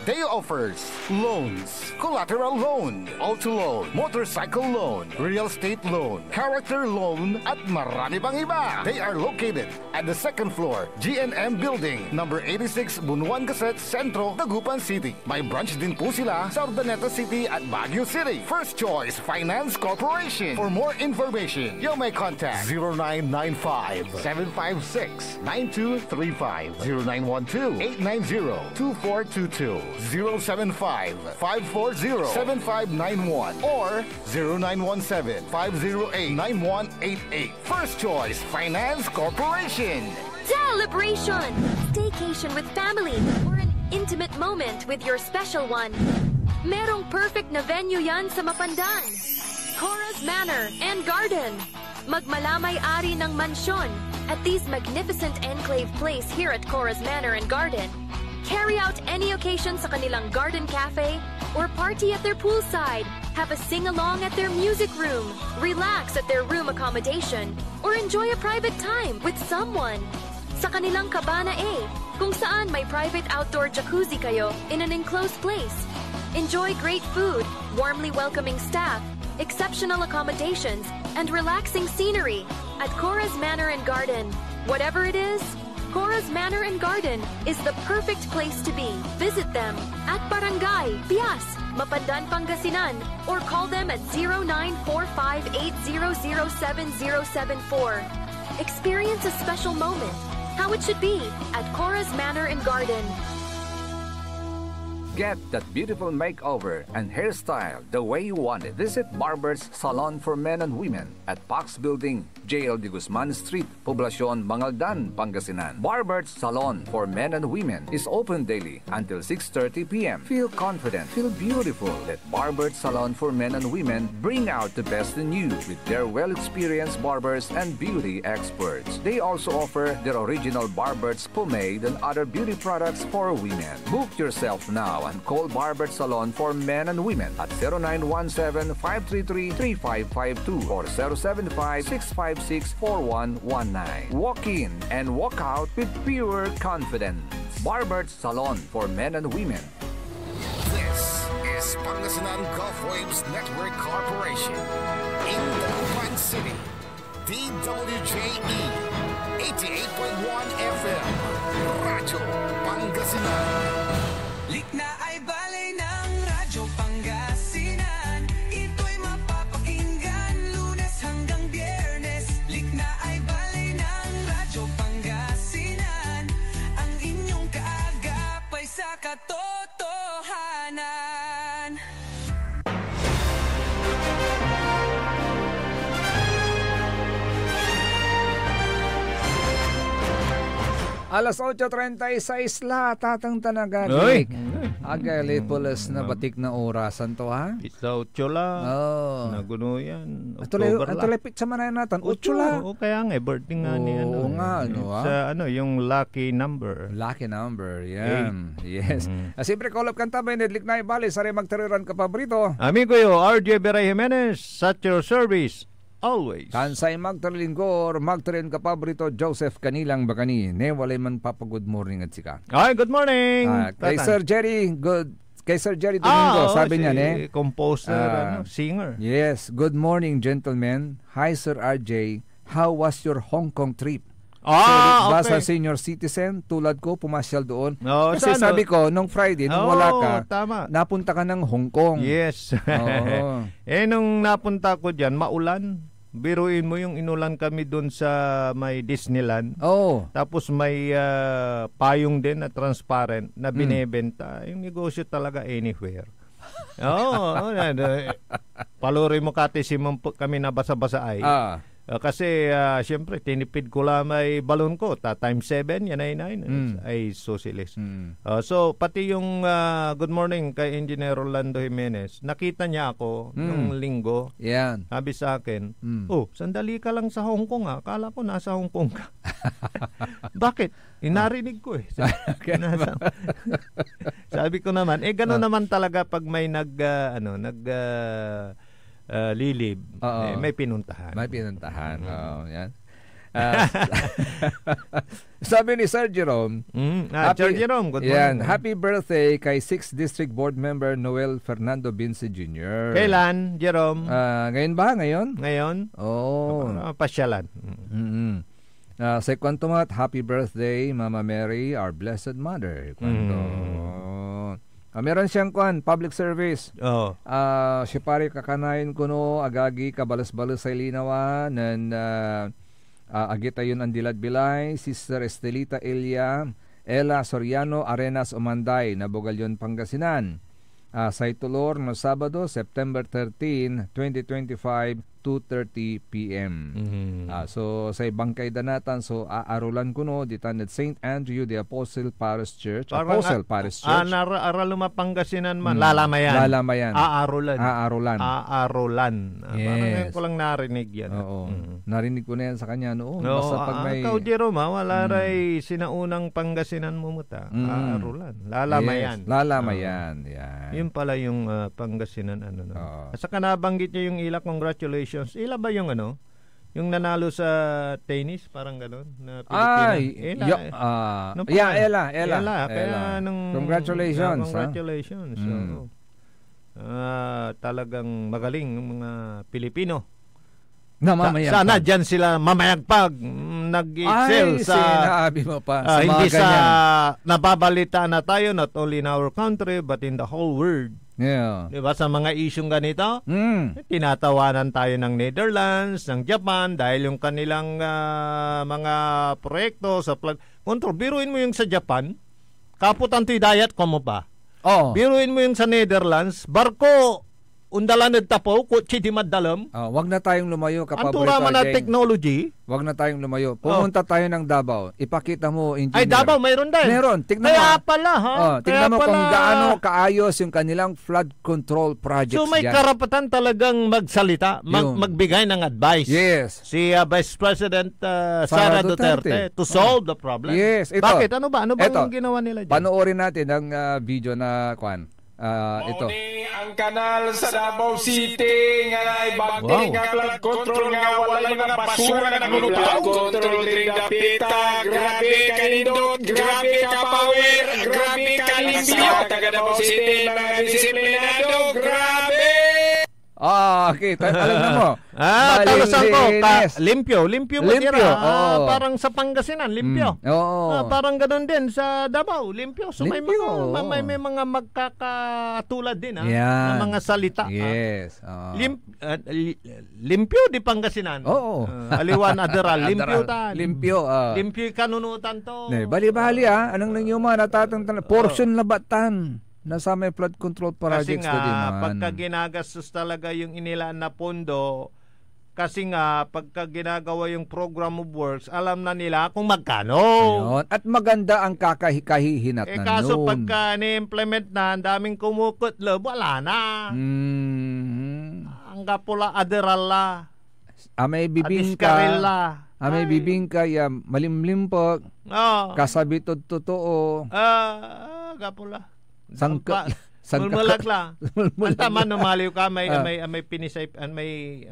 They offers loans, collateral loan, auto loan, motorcycle loan, real estate loan, character loan, at marami pang iba. They are located at the second floor, GNM Building, number 86, Bunuan Gazette, Centro, Dagupan City. May branch din po sila sa Urdaneta City at Baguio City. First Choice Finance Corporation. For more information, you may contact 0995-756-9235, 0912-890-2422. 075-540-7591 or 0917-508-9188. First Choice Finance Corporation. Celebration! Staycation with family or an intimate moment with your special one. Merong perfect na venue yan sa Mapandan. Cora's Manor and Garden. Magmalamay-ari ng mansyon at these magnificent enclave place here at Cora's Manor and Garden. Carry out any occasion sa kanilang garden cafe or party at their poolside. Have a sing-along at their music room. Relax at their room accommodation or enjoy a private time with someone. Sa kanilang Cabana A, kung saan may private outdoor jacuzzi kayo in an enclosed place. Enjoy great food, warmly welcoming staff, exceptional accommodations, and relaxing scenery at Cora's Manor and Garden. Whatever it is, Cora's Manor and Garden is the perfect place to be. Visit them at Barangay Pias, Mapandan, Pangasinan, or call them at 0945-800-7074. Experience a special moment, how it should be at Cora's Manor and Garden. Get that beautiful makeover and hairstyle the way you want it. Visit Barber's Salon for Men and Women at Pax Building, JL de Guzman Street, Poblacion, Mangaldan, Pangasinan. Barber's Salon for Men and Women is open daily until 6:30 p.m. Feel confident, feel beautiful. Let Barber's Salon for Men and Women bring out the best in you with their well-experienced barbers and beauty experts. They also offer their original Barber's pomade and other beauty products for women. Book yourself now and call Barber's Salon for Men and Women at 0917-533-3552 or 075-656-4119. Walk in and walk out with pure confidence. Barber's Salon for Men and Women. This is Pangasinan Gulf Waves Network Corporation. In Dagupan City, DWJE 88.1 FM, Radyo Pangasinan. Likna ay balay ng Radyo Pangasinan. Ito'y mapapakinggan Lunes hanggang Biyernes. Likna ay balay ng Radyo Pangasinan. Ang inyong kaagapay sa katotohanan. Alas 8:36 la, tatang tanagagik. Agali pulas na batik na orasan to, ha? Pizza 8 lang. Naguno yan. Ito lepit sa manayan natin. 8 lang. Oo, kaya nga, birthday nga ni ano. Oo nga, ano, ha? Sa yung lucky number. Lucky number, yan. Yes. Siyempre, call up kanta ba, Nedlik na ibali, sari magtariran ka paborito. Amigo yo, RJ Beray Jimenez, at your service. Always. Kansay magtarilingkor, magtarin ka paborito, Joseph Kanilang Bakani. Ne, walay man papa good morning at sika. Ay, good morning. Kay Sir Jerry, kay Sir Jerry Domingo, sabi niya, composer, singer. Yes, good morning, gentlemen. Hi, Sir RJ. How was your Hong Kong trip? Okay. Sa senior citizen, tulad ko, pumasyal doon. sana, Kasi sabi ko, nung Friday, nung wala ka, tama. napunta ka ng Hong Kong. Yes. Nung napunta ko dyan, maulan. Biruin mo yung inulan kami doon sa may Disneyland. Tapos may payong din na transparent na binebenta. Yung negosyo talaga anywhere. Paluri mo katisimang kami na basa-basa ay. Kasi siyempre tinipid ko lang may balon ko times 7 yan ay 9 ay socialist. So pati yung good morning kay Engineer Rolando Jimenez, nakita niya ako nung linggo. Yan. Sabi sa akin, sandali ka lang sa Hong Kong ha. Akala ko nasa Hong Kong ka. Bakit? Narinig ko eh. Sabi ko naman, gano'n naman talaga pag may lilib, may pinuntahan. May pinuntahan. Yan. Sabi ni Sir Jerome, Sir Jerome, good morning. Happy birthday kay 6th District Board Member Noel Fernando Bince Jr. Kailan, Jerome? Ngayon ba? Ngayon? Ngayon? Pasyalan. Sa Kwantumat, happy birthday, Mama Mary, our blessed mother. Meron siyang public service. Siya pare kakanayin ko no, agagi kabalas-balas sa linawa, nan agita yun ang dilad bilay, Sister Estelita Ella Soriano Arenas Omanday, Nabogalyon, Pangasinan. Sa itulor no Sabado, September 13, 2025, 2:30 p.m. So sa ibang kaidanatan, so aarulan ko no ditan at St. Andrew the Apostle Parish Church. Apostle Parish Church. Araluma Pangasinan man. Lalamayan. Aarulan. Yes. Parang ngayon ko lang narinig yan. Narinig ko na yan sa kanya noon. Basta pag may... Ikaw, Jerome, wala ray sinaunang Pangasinan mumuta. Aarulan. Lalamayan. Yes. Lalamayan. Yan. Yun pala yung Pangasinan. Saka nabanggit niya yung Ila, congratulations. Ila ba yung yung nanalo sa tennis, parang gano'n na Pilipina? Ella. Kaya congratulations. Congratulations. Talagang magaling ng mga Pilipino. Sana dyan sila mamayagpag, nag-excel sa sinabi mo pa, hindi sa nababalita na tayo, not only in our country but in the whole world. Diba, sa mga isyong ganito, tinatawanan tayo ng Netherlands, ng Japan, dahil yung kanilang mga proyekto sa flood control. Biruin mo yung sa Japan, kaputan to'y dayat ko mo pa. Biruin mo yung sa Netherlands, barko, undalan at tapo, kutsi di madalam. Wag na tayong lumayo, kapaborito. Ang turaman na technology. Wag na tayong lumayo. Pumunta tayo ng Davao. Ipakita mo, engineer. Ay, Davao, mayroon din. Meron. Tignan Kaya mo. Pala, ha? Tignan mo kung gaano kaayos yung kanilang flood control projects. So may karapatan talagang magsalita, magbigay ng advice. Yes. Si Vice President Sara Duterte to solve the problem. Yes. Ito. Bakit? Ano ba? Ano ba yung ginawa nila dyan? Panoorin natin ang video na ito. Ang kanal sa Davao City nga naibati nga flood control nga walay mga basura nga nagulupaw. Control rin dapita, grabe ka nindot, grabe ka power, grabe ka limpyo. Taga Davao City, mga disiplinado, grabe! Okay. Alam na mo. Talusan ko. Limpyo mo tira. Parang sa Pangasinan, limpyo. Parang ganun din sa Davao, limpyo. So may mga magkakatulad din na mga salita. Yes. Limpyo di Pangasinan. Aliwan Adral, limpyo ta. Limpyo. Limpyo kanunutan to. Bali-bali anong nangyuma natatang portion labatan. Nasa may flood control projects. Kasi nga, pagka ginagastos talaga yung inilaan na pondo, Kasi nga, pagka ginagawa yung program of works, alam na nila kung magkano. Ayun. At maganda ang kakahihinat na Kaso nun. pagka ni-implement na, ang daming kumukutlob, wala na. Ang kapula aderala. May bibingka. Adiskarela. May bibingka, malimlimpok. Kasabit totoo. Kapula. Sangka. Mulmalagla. Ang tama numaliw ka may pinisay may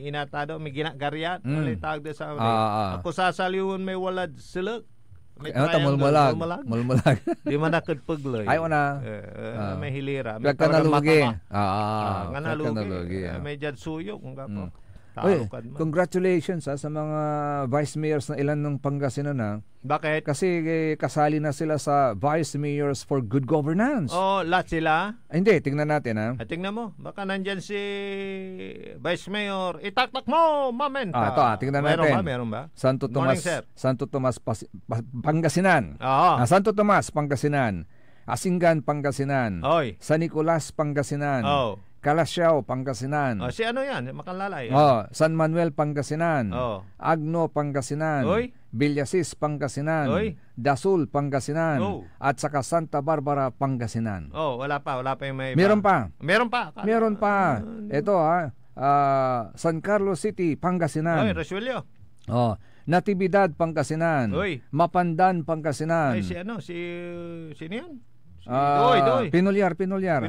inatado may ginagaryat wala tawag doon sa ako sasaliwon may walad silog may mulmulag di man nakadpagloy ay una may hilira may kanalugi may jad suyok kung gapo. Oy, congratulations sa mga vice mayors na ilan ng Pangasinan na. Bakit? Kasi kasali na sila sa Vice Mayors for Good Governance. Lahat sila? Hindi, tingnan natin ha. Tingnan mo, baka nandyan si Vice Mayor. Itaktak mo, mamenta. Ito tingnan natin. Meron ba? Santo Tomas, Morning, Santo Tomas Pangasinan. Santo Tomas Pangasinan. Asingan Pangasinan. San Nicolas Pangasinan. Calasiao, Pangasinan. Si ano yan? Makalalay. San Manuel, Pangasinan. Agno, Pangasinan. Villasis, Pangasinan. Dasul, Pangasinan. At saka Santa Barbara, Pangasinan. Wala pa yung may iba. Meron pa. Meron pa. Ito San Carlos City, Pangasinan. Resuelio. Natividad, Pangasinan. Mapandan, Pangasinan. Sino yan? Pinulyar. Pinulyar.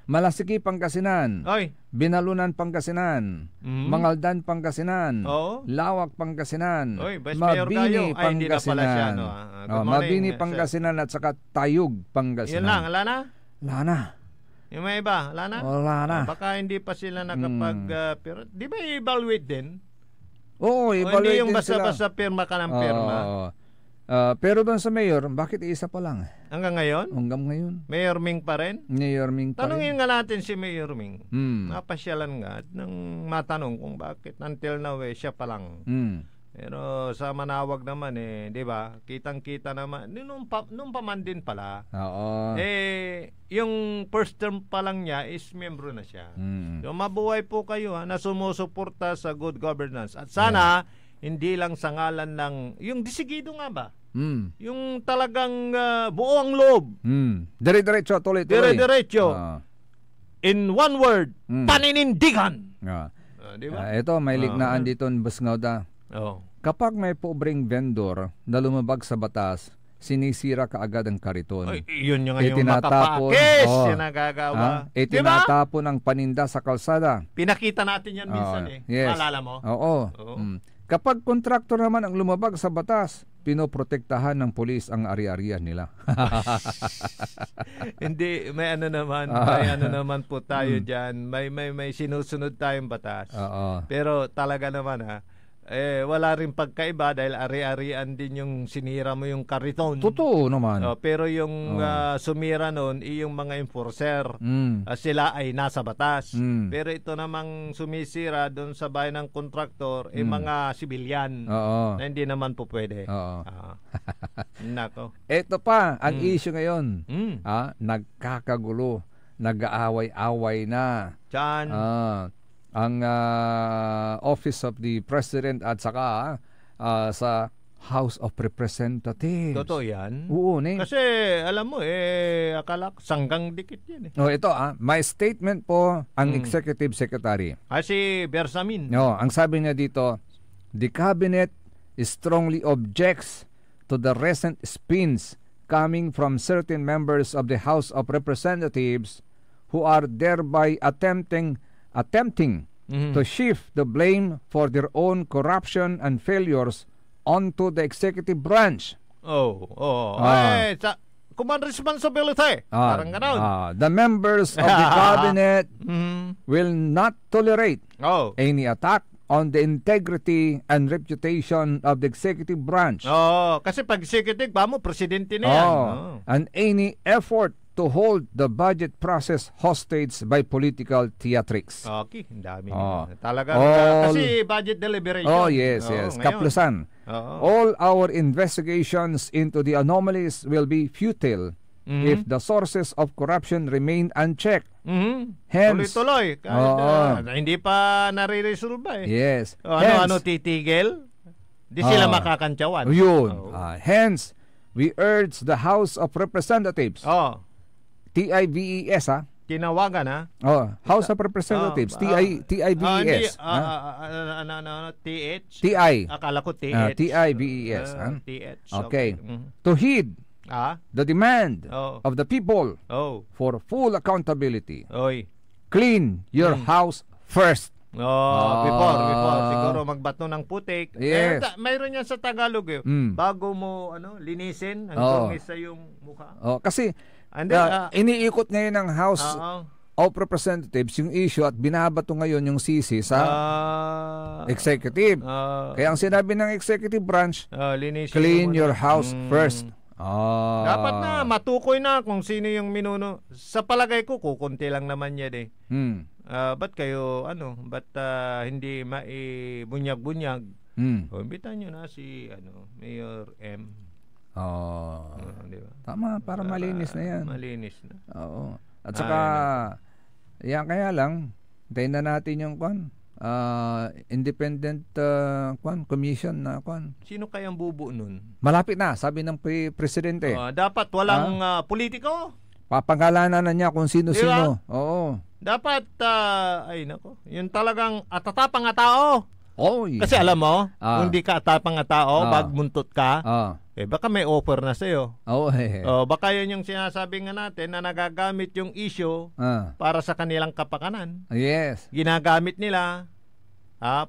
Malasiki, Pangasinan. Binalunan, Pangasinan. Mangaldan, Pangasinan. Lawak, Pangasinan. Mabini, Pangasinan. Mabini, Pangasinan at saka Tayug, Pangasinan. Yun lang, wala na? Yung may iba, wala na? Wala na. Baka hindi pa sila nakapag... pero, di ba i-evaluate din? Oo, evaluate hindi yung din sila. basta-basta pirma ka ng pirma. Pero doon sa mayor, bakit isa pa lang? Hanggang ngayon? Hanggang ngayon. Mayor Ming pa rin? Mayor Ming pa rin. Tanungin nga natin si Mayor Ming. Napasyalan nga nang matanong kung bakit until now siya pa lang. Pero sa Manawag naman di ba? Kitang-kita naman nung pa man din pala. Yung first term pa lang niya is membro na siya. So mabuhay po kayo na sumusuporta sa good governance. At sana hindi lang sa ngalan ng yung disigido nga ba? Yung talagang buo ang loob. Dire-diretso, tuloy-tuloy. Dire-diretso. In one word, paninindigan. Diba? Ito, may lignaan dito ng Busngauda. Kapag may pobreng vendor na lumabag sa batas, sinisira kaagad ang kariton. Yun yung makapakis yung nagagawa. Itinatapon ang paninda sa kalsada. Pinakita natin yan minsan Yes. Maalala mo? Kapag kontraktor naman ang lumabag sa batas, pinoprotektahan ng pulis ang ari-arian nila. Hindi, may ano naman po tayo dyan. May sinusunod tayong batas. Pero talaga naman wala rin pagkaiba dahil ari-arian din yung sinira mo yung kariton. Totoo naman. Pero yung sumira nun, yung mga enforcer, sila ay nasa batas. Pero ito namang sumisira doon sa bayan ng kontraktor, mga sibilyan na hindi naman po pwede. Nako. Ito pa, ang issue ngayon. Nagkakagulo, nag-aaway-away na. Diyan. Ang Office of the President at saka sa House of Representatives. Totoo yan? Oo, Kasi alam mo akala sanggang dikit yan ito may statement po ang Executive Secretary. Si Bersamin. Ang sabi niya dito, the Cabinet strongly objects to the recent spins coming from certain members of the House of Representatives who are thereby attempting to shift the blame for their own corruption and failures onto the executive branch. Command responsibility. Parang gano'n. The members of the cabinet will not tolerate any attack on the integrity and reputation of the executive branch. Kasi pag executive, presidente na yan. And any effort to hold the budget process hostage by political theatrics. Okay, ang dami. Talaga kasi budget deliberation. Yes. Kaplusan. All our investigations into the anomalies will be futile if the sources of corruption remain unchecked. Hence, tuloy-tuloy. Kahit, hindi pa nare-resolve eh. Yes. Ano titigil? Di sila makakantyawan. Yun. Hence, we urge the House of Representatives. TIVES, Tinawagan, ha? House of Representatives. TIVES. TH? TI. Akala ko TH. TIVES. TH. Okay. To heed the demand of the people for full accountability. Clean your house first. Before siguro magbato ng putik. Yes. Mayroon yan sa Tagalog bago mo linisin hanggang isa yung mukha. Kasi iniikot ngayon ng House of Representatives yung issue at binabato ngayon yung sisi sa executive. Kaya ang sinabi ng executive branch, clean your house first. Dapat na matukoy na kung sino yung minuno. Sa palagay ko, kukunti lang naman yan ba't kayo ba't hindi maibunyag-bunyag? Imbitan nyo na si Mayor M. Diba? Tama, para malinis na yan. Malinis na. At saka yan, kaya lang tayo na natin yung independent commission na Sino kayang bubuo nun? Malapit na, sabi ng presidente. Dapat walang politiko. Papangalanan na niya kung sino-sino. Dapat yun talagang atatapang nga tao. Kasi alam mo, kung di ka atapang nga tao, bagmuntot ka, baka may offer na sa'yo. Baka yun yung sinasabi nga natin na nagagamit yung issue para sa kanilang kapakanan. Yes. Ginagamit nila.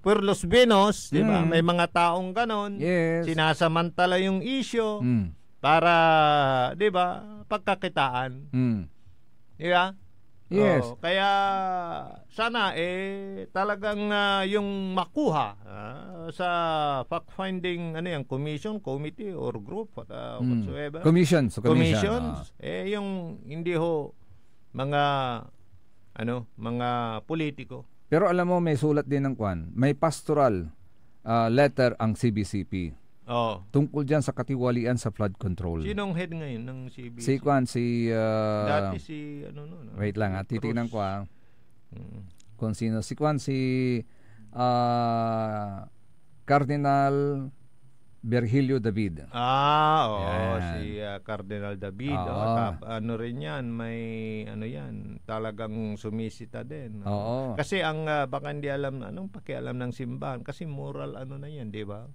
Per los benos, di ba? May mga taong ganon. Yes. Sinasamantala yung issue para, di ba, pagkakitaan. Di ba? Yes. Kaya sana talagang yung makuha sa fact-finding commission, committee or group whatsoever. Commissions. Yung hindi ho mga mga politiko. Pero alam mo, may sulat din ng may pastoral letter ang CBCP. Tungkol dyan sa katiwalian sa flood control. Sinong head ngayon ng CBC? Dati si wait lang titignan ko kung sino. Si Cardinal Virgilio David. Si Cardinal David. Rin yan, may yan, talagang sumisita din. Kasi ang baka hindi alam anong pakialam ng simbahan kasi moral na yan, di ba?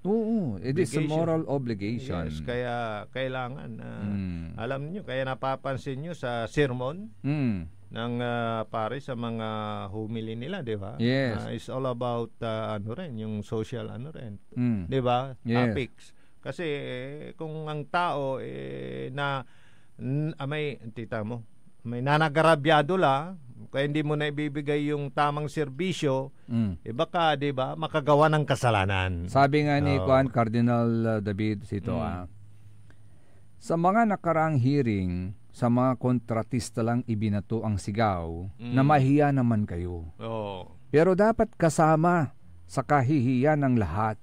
It is a moral obligation. Yes, kaya kailangan alam niyo, kaya napapansin niyo sa sermon ng pare sa mga homily nila, di ba? Yes. It's all about yung social di ba? Yes. Topics. Kasi kung ang tao may nanagarabyado la, kaya hindi mo na ibibigay yung tamang serbisyo, baka, di ba, makagawa ng kasalanan. Sabi nga ni Cardinal David sa mga nakaraang hearing, sa mga kontratista lang ibinato ang sigaw na mahiya naman kayo. Pero dapat kasama sa kahihiyan ng lahat,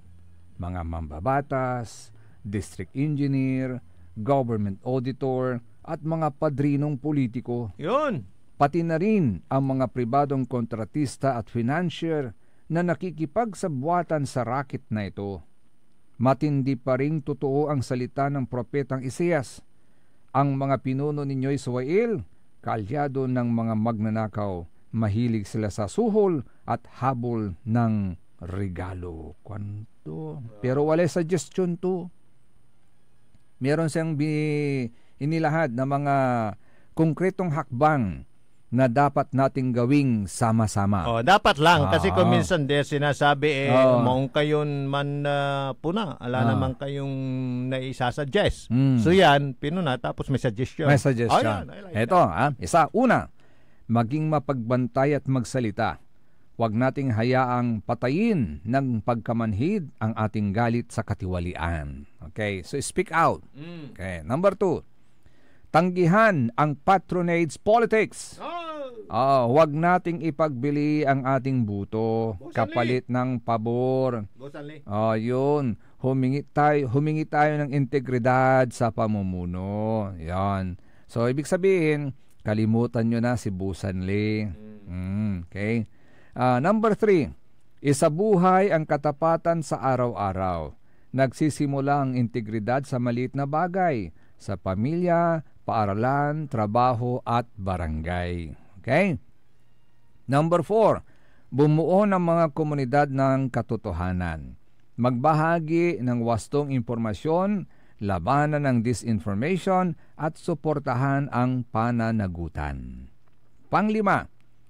mga mambabatas, district engineer, government auditor, at mga padrinong politiko. Yun. Pati na rin ang mga pribadong kontratista at financier na nakikipagsabwatan sa racket na ito. Matindi pa ring totoo ang salita ng propetang Isaias. Ang mga pinuno ninyo Israel, kaalyado ng mga magnanakaw, mahilig sila sa suhol at habol ng regalo. Kwanto? Pero wala suggestion to. Meron siyang inilahad na mga konkretong hakbang na dapat nating gawing sama-sama. Dapat lang kasi kung minsan sinasabi maong kayon man puna, ala naman kayong naisasuggest. So yan, pinuna tapos may suggestion. May suggestion. Ito, una, maging mapagbantay at magsalita. Huwag nating hayaang patayin ng pagkamanhid ang ating galit sa katiwalian. Okay, so speak out. Okay, number 2, tanggihan ang patronage politics. Huwag nating ipagbili ang ating buto kapalit ng pabor. Yun. Humingi tayo ng integridad sa pamumuno. Yan. So ibig sabihin, Kalimutan nyo na si Busan Lee. Okay. Number 3, isabuhay ang katapatan sa araw-araw. Nagsisimula ang integridad sa maliit na bagay, sa pamilya, paaralan, trabaho at barangay. Okay? Number 4, bumuo ng mga komunidad ng katotohanan. Magbahagi ng wastong impormasyon, labanan ng disinformation at suportahan ang pananagutan. Pang-5,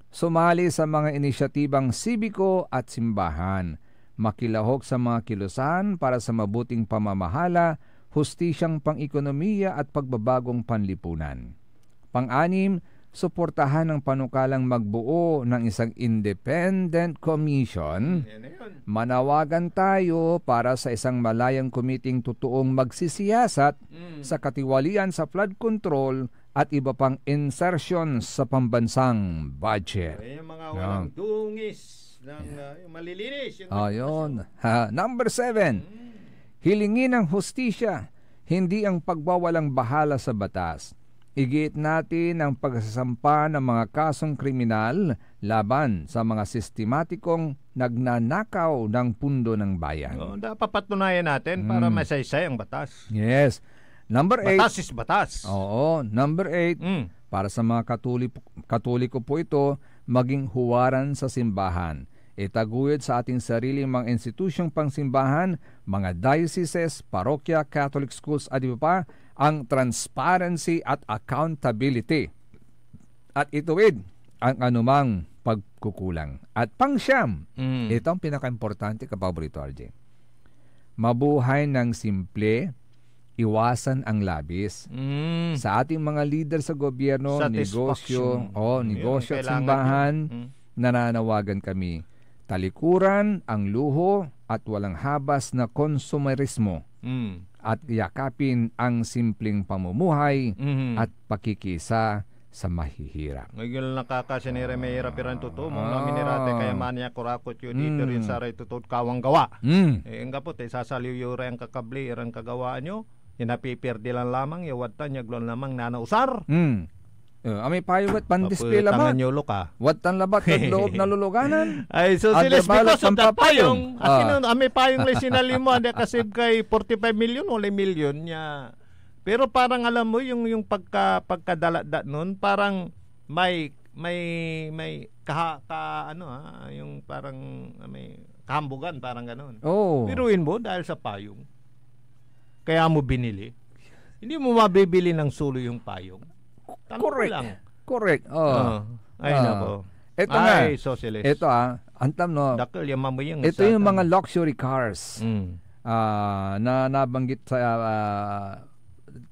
sumali sa mga inisyatibang sibiko at simbahan. Makilahok sa mga kilusan para sa mabuting pamamahala, hustisyang pang-ekonomiya at pagbabagong panlipunan. Pang-6, suportahan ang panukalang magbuo ng isang independent commission. Manawagan tayo para sa isang malayang komiting totoong magsisiyasat sa katiwalian sa flood control at iba pang insertions sa pambansang budget. Yung mga walang dungis, yung malilinis. Ayun. Number 7, hilingin ang hustisya, hindi ang pagwawalang bahala sa batas. Igit natin ang pagsasampa ng mga kasong kriminal laban sa mga sistematikong nagnanakaw ng pundo ng bayan. Dapat patunayan natin para masaysay ang batas. Yes. Number 8. Batas is batas. Oo. Number 8, para sa mga Katoliko po ito, maging huwaran sa simbahan. Itaguyod sa ating sariling mga institusyong pangsimbahan, mga dioceses, parokya, Catholic schools at iba pa, ang transparency at accountability. At ituwid ang anumang pagkukulang. At pang-siyam, ito ang pinaka-importante, kapaborito RJ. Mabuhay ng simple, iwasan ang labis. Sa ating mga leader sa gobyerno, negosyo at simbahan, nananawagan kami. Talikuran ang luho at walang habas na konsumerismo. At yakapin ang simpleng pamumuhay at pakikisa sa mahihirap. Ngayon nakakasinira may hirapiran totoo mong naminirate kaya manya kurakot yun dito rin sa rin totoo kawang gawa. Ang kapot sasaliw yura ang kakabli irang kagawaan nyo napipirdi lang lamang yawatan yaglon lamang nanausar. Amay payawat pandisplay labat. Watan labat at loob na luluganan. Ay, so sila because of that payong. Amay payong lang sinalimo. Hindi kasi kay 45 million o million niya. Pero parang alam mo, yung pagkadalat nun, parang may yung parang may kahambugan, parang gano'n. Biruin mo dahil sa payong. Kaya mo binili. Hindi mo mabibili ng sulo yung payong. Correct. Lang. Correct. Ay nako. Ito nga. Socialist. Ito antam no. Dakil yung mamayang. Ito yung mga luxury cars. Na nabanggit sa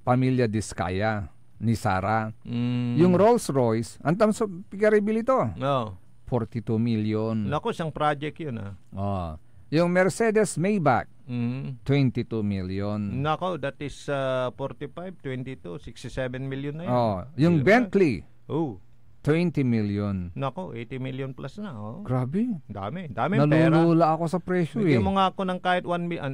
pamilya Diskaya ni Sara. Yung Rolls-Royce, antam so pigaribili to. 42 million. Nako, isang project yun Yung Mercedes Maybach, 22 million. Nako, that is 45, 22, 67 million na yun. Yung Bentley, 20 million. Nako, 80 million plus na. Grabe. Dami pera. Nalulula ako sa presyo Hindi mo nga ako ng kahit 1 million.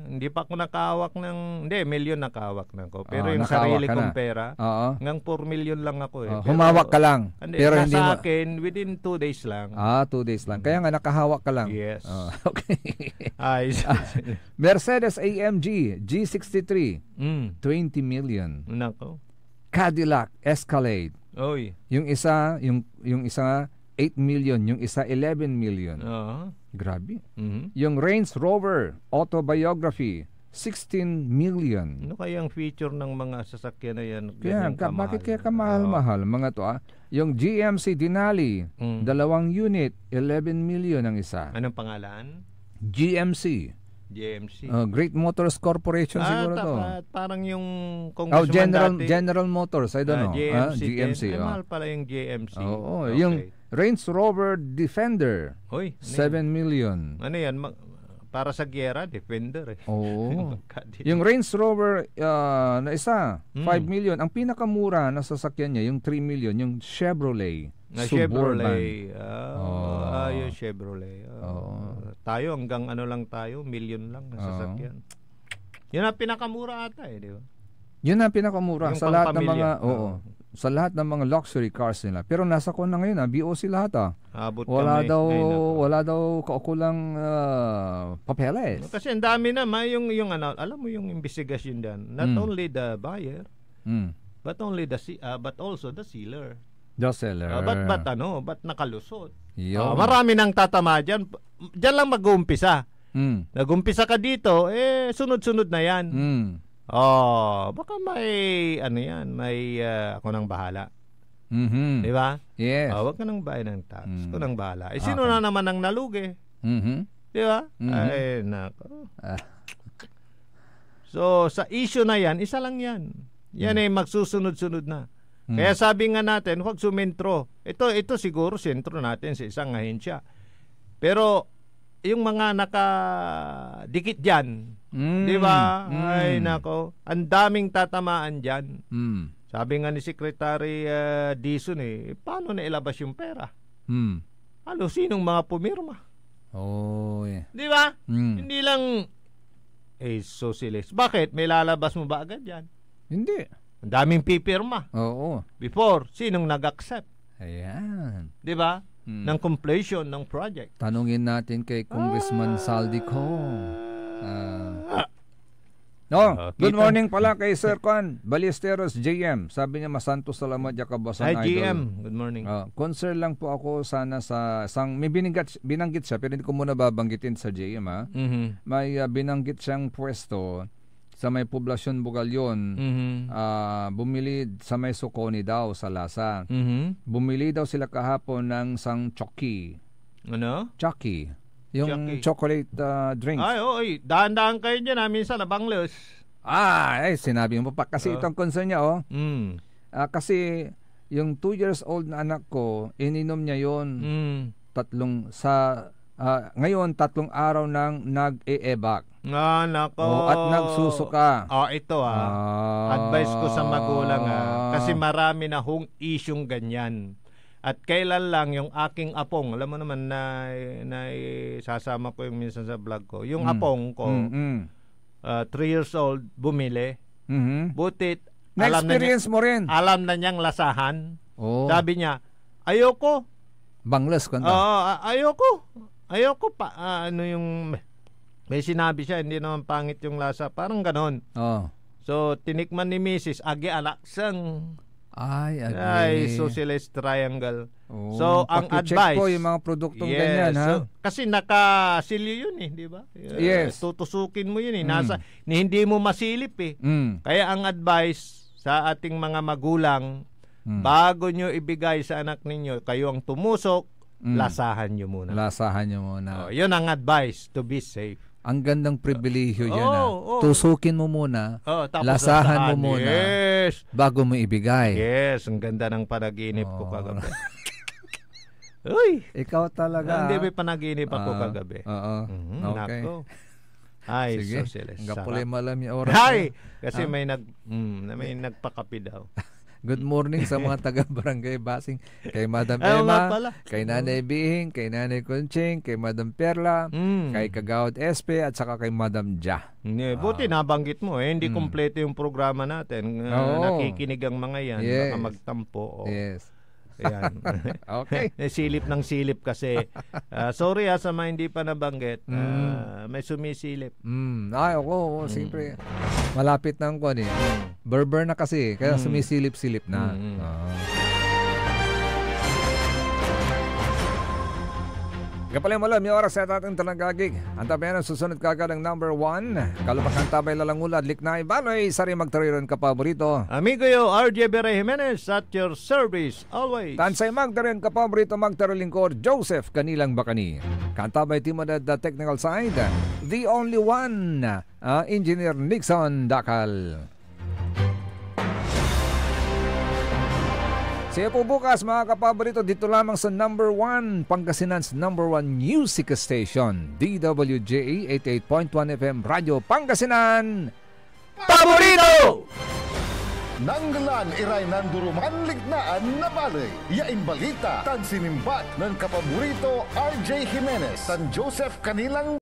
Hindi pa ako nakahawak ng, million nakahawak na ako. Pero yung sarili kong pera, ngang 4 million lang ako Pero, humawak ka lang. Pero hindi mo. Sa akin, within 2 days lang. 2 days lang. Kaya nga nakahawak ka lang. Yes. Okay. Mercedes AMG G63, 20 million. Nako. Cadillac Escalade. Yung isa 8 million, yung isa 11 million. Grabe. Yung Range Rover Autobiography 16 million. Ano kaya ang feature ng mga sasakyan na yan? Bakit kaya kamahal-mahal mga to Yung GMC Denali, 2 unit, 11 million ang isa. Anong pangalan? GMC. Great Motors Corporation siguro to. Parang yung General Motors, I don't know. GMC. Mahal pala yung GMC. Yung Range Rover Defender, 7 million. Ano yan? Para sa giyera, Defender Yung Range Rover na isa, 5 million. Ang pinakamura na sasakyan niya, yung 3 million, yung Chevrolet. Chevrolet. Yung Chevrolet. Tayo hanggang lang tayo, million lang na sasakyan. Yun ang pinakamura ata di ba? Yun ang pinakamura sa lahat ng mga sa lahat ng mga luxury cars nila. Pero nasa ko na ngayon, BOC lahat Abot wala kami. wala daw kaukulang papeles. Kasi ang dami naman yung alam mo yung investigasyon diyan. Not only the buyer, but also the seller. The seller. But nakalusot. Marami nang tatama diyan. Diyan lang mag-uumpisa. Nag-umpisa ka dito, sunod-sunod na yan. Baka may may ako nang bahala. Di ba? Yes. Wag ka nang bayad ng tax. Ako nang bahala. Sino na naman ang nalugi? Di ba? Ay, nako. So, sa issue na yan, isa lang yan. Yan ay magsusunod-sunod na. Kaya sabi nga natin, huwag sumentro. Ito siguro sentro natin sa isang ahensya. Pero, yung mga nakadikit dyan, di ba? Ay, nako. Ang daming tatamaan dyan. Sabi nga ni Secretary Dizon paano na ilabas yung pera? Sinong mga pumirma? Di ba? Hindi lang socialist. Bakit? May lalabas mo ba agad yan? Hindi. Ang daming pipirma. Before, sinong nag-accept? Ayan. Di ba? Ng completion ng project. Tanungin natin kay Congressman Saldico. Good morning pala kay Sir Juan Ballesteros, JM. Sabi niya, masanto salamat yakabasan idol. Hi, GM. Good morning. Concern lang po ako sana sa may binanggit siya, pero hindi ko muna babanggitin sa JM. May binanggit siyang pwesto sa may poblasyon Bugalyon, bumili sa may Soconi daw sa Lasa. Bumili daw sila kahapon ng sang Choki. Ano? Choki. Yung chocolate drinks. Ay, dahan-dahan kayo dyan. Minsan nabanglos. Sinabi mo pa. Kasi itong concern niya, kasi yung 2 years old na anak ko, ininom niya yon ngayon, 3 araw nang nag-e-evac. Nako. At nagsusuka. Ito advice ko sa magulang kasi marami na hong isyong ganyan. At kailan lang yung aking apong, alam mo naman na sasama ko yung minsan sa vlog ko. Yung apong ko, 3 years old, bumili. Butit, na-experience mo rin. Alam na niyang lasahan. Sabi niya, ayoko. Banglas ko Ayoko pa. May sinabi siya, hindi naman pangit yung lasa. Parang ganon. So, tinikman ni Mrs. Agi alaksang. Ay, socialist triangle. So, ang advice. Po yung mga produktong ganyan, ha? Kasi nakasilyo yun di ba? Yes. Tutusukin mo yun hindi mo masilip Kaya ang advice sa ating mga magulang, bago nyo ibigay sa anak ninyo, kayo ang tumusok, lasahan nyo muna. Yun ang advice to be safe. Ang gandang pribilehyo yan. Tusukin mo muna, lasahan mo muna, bago mo ibigay. Yes, ang ganda ng panaginip ko kagabi. Uy! Ikaw talaga. Hindi may panaginip ako kagabi. Okay. Ay, sige. Socialist. Gapulay malam yung oras. Kasi may nagpakapi daw. Good morning sa mga taga-barangay Basing, kay Madam Emma, kay Nanay Bihing, kay Nanay Conching, kay Madam Perla, kay Kagawad SP, at saka kay Madam Ja. Buti nabanggit mo hindi kompleto yung programa natin. Nakikinig ang mga yan, baka magtampo. Yes. Ayan. Okay. Silip ng silip kasi. Sorry sa mga hindi pa nabanggit. May sumisilip. Siyempre. Malapit na ang kuwan Berber na kasi, kaya sumisilip-silip na. Kapalay mo lang, yung oras sa ating talagagig. Ang tabayan ang susunod kagad ang number 1. Kalupakang tabay lalangulad, liknay, baloy, sari magtariron ka paborito. Amigo yo, RJ Beray Jimenez at your service always. Tansay magtariron ka paborito, magtarilingkod, Joseph Kanilang Bakani. Kantabay timod at the technical side, the only one, Engineer Nixon Dakal. Siya po bukas mga kapaborito dito lamang sa number 1 Pangasinan's number 1 music station DWJE 88.1 FM Radio Pangasinan Paborito! Nanggalan iray nanduruman lignaan na balay. Yain balita tan sinimbat ng kapaborito RJ Jimenez, San Joseph Kanilang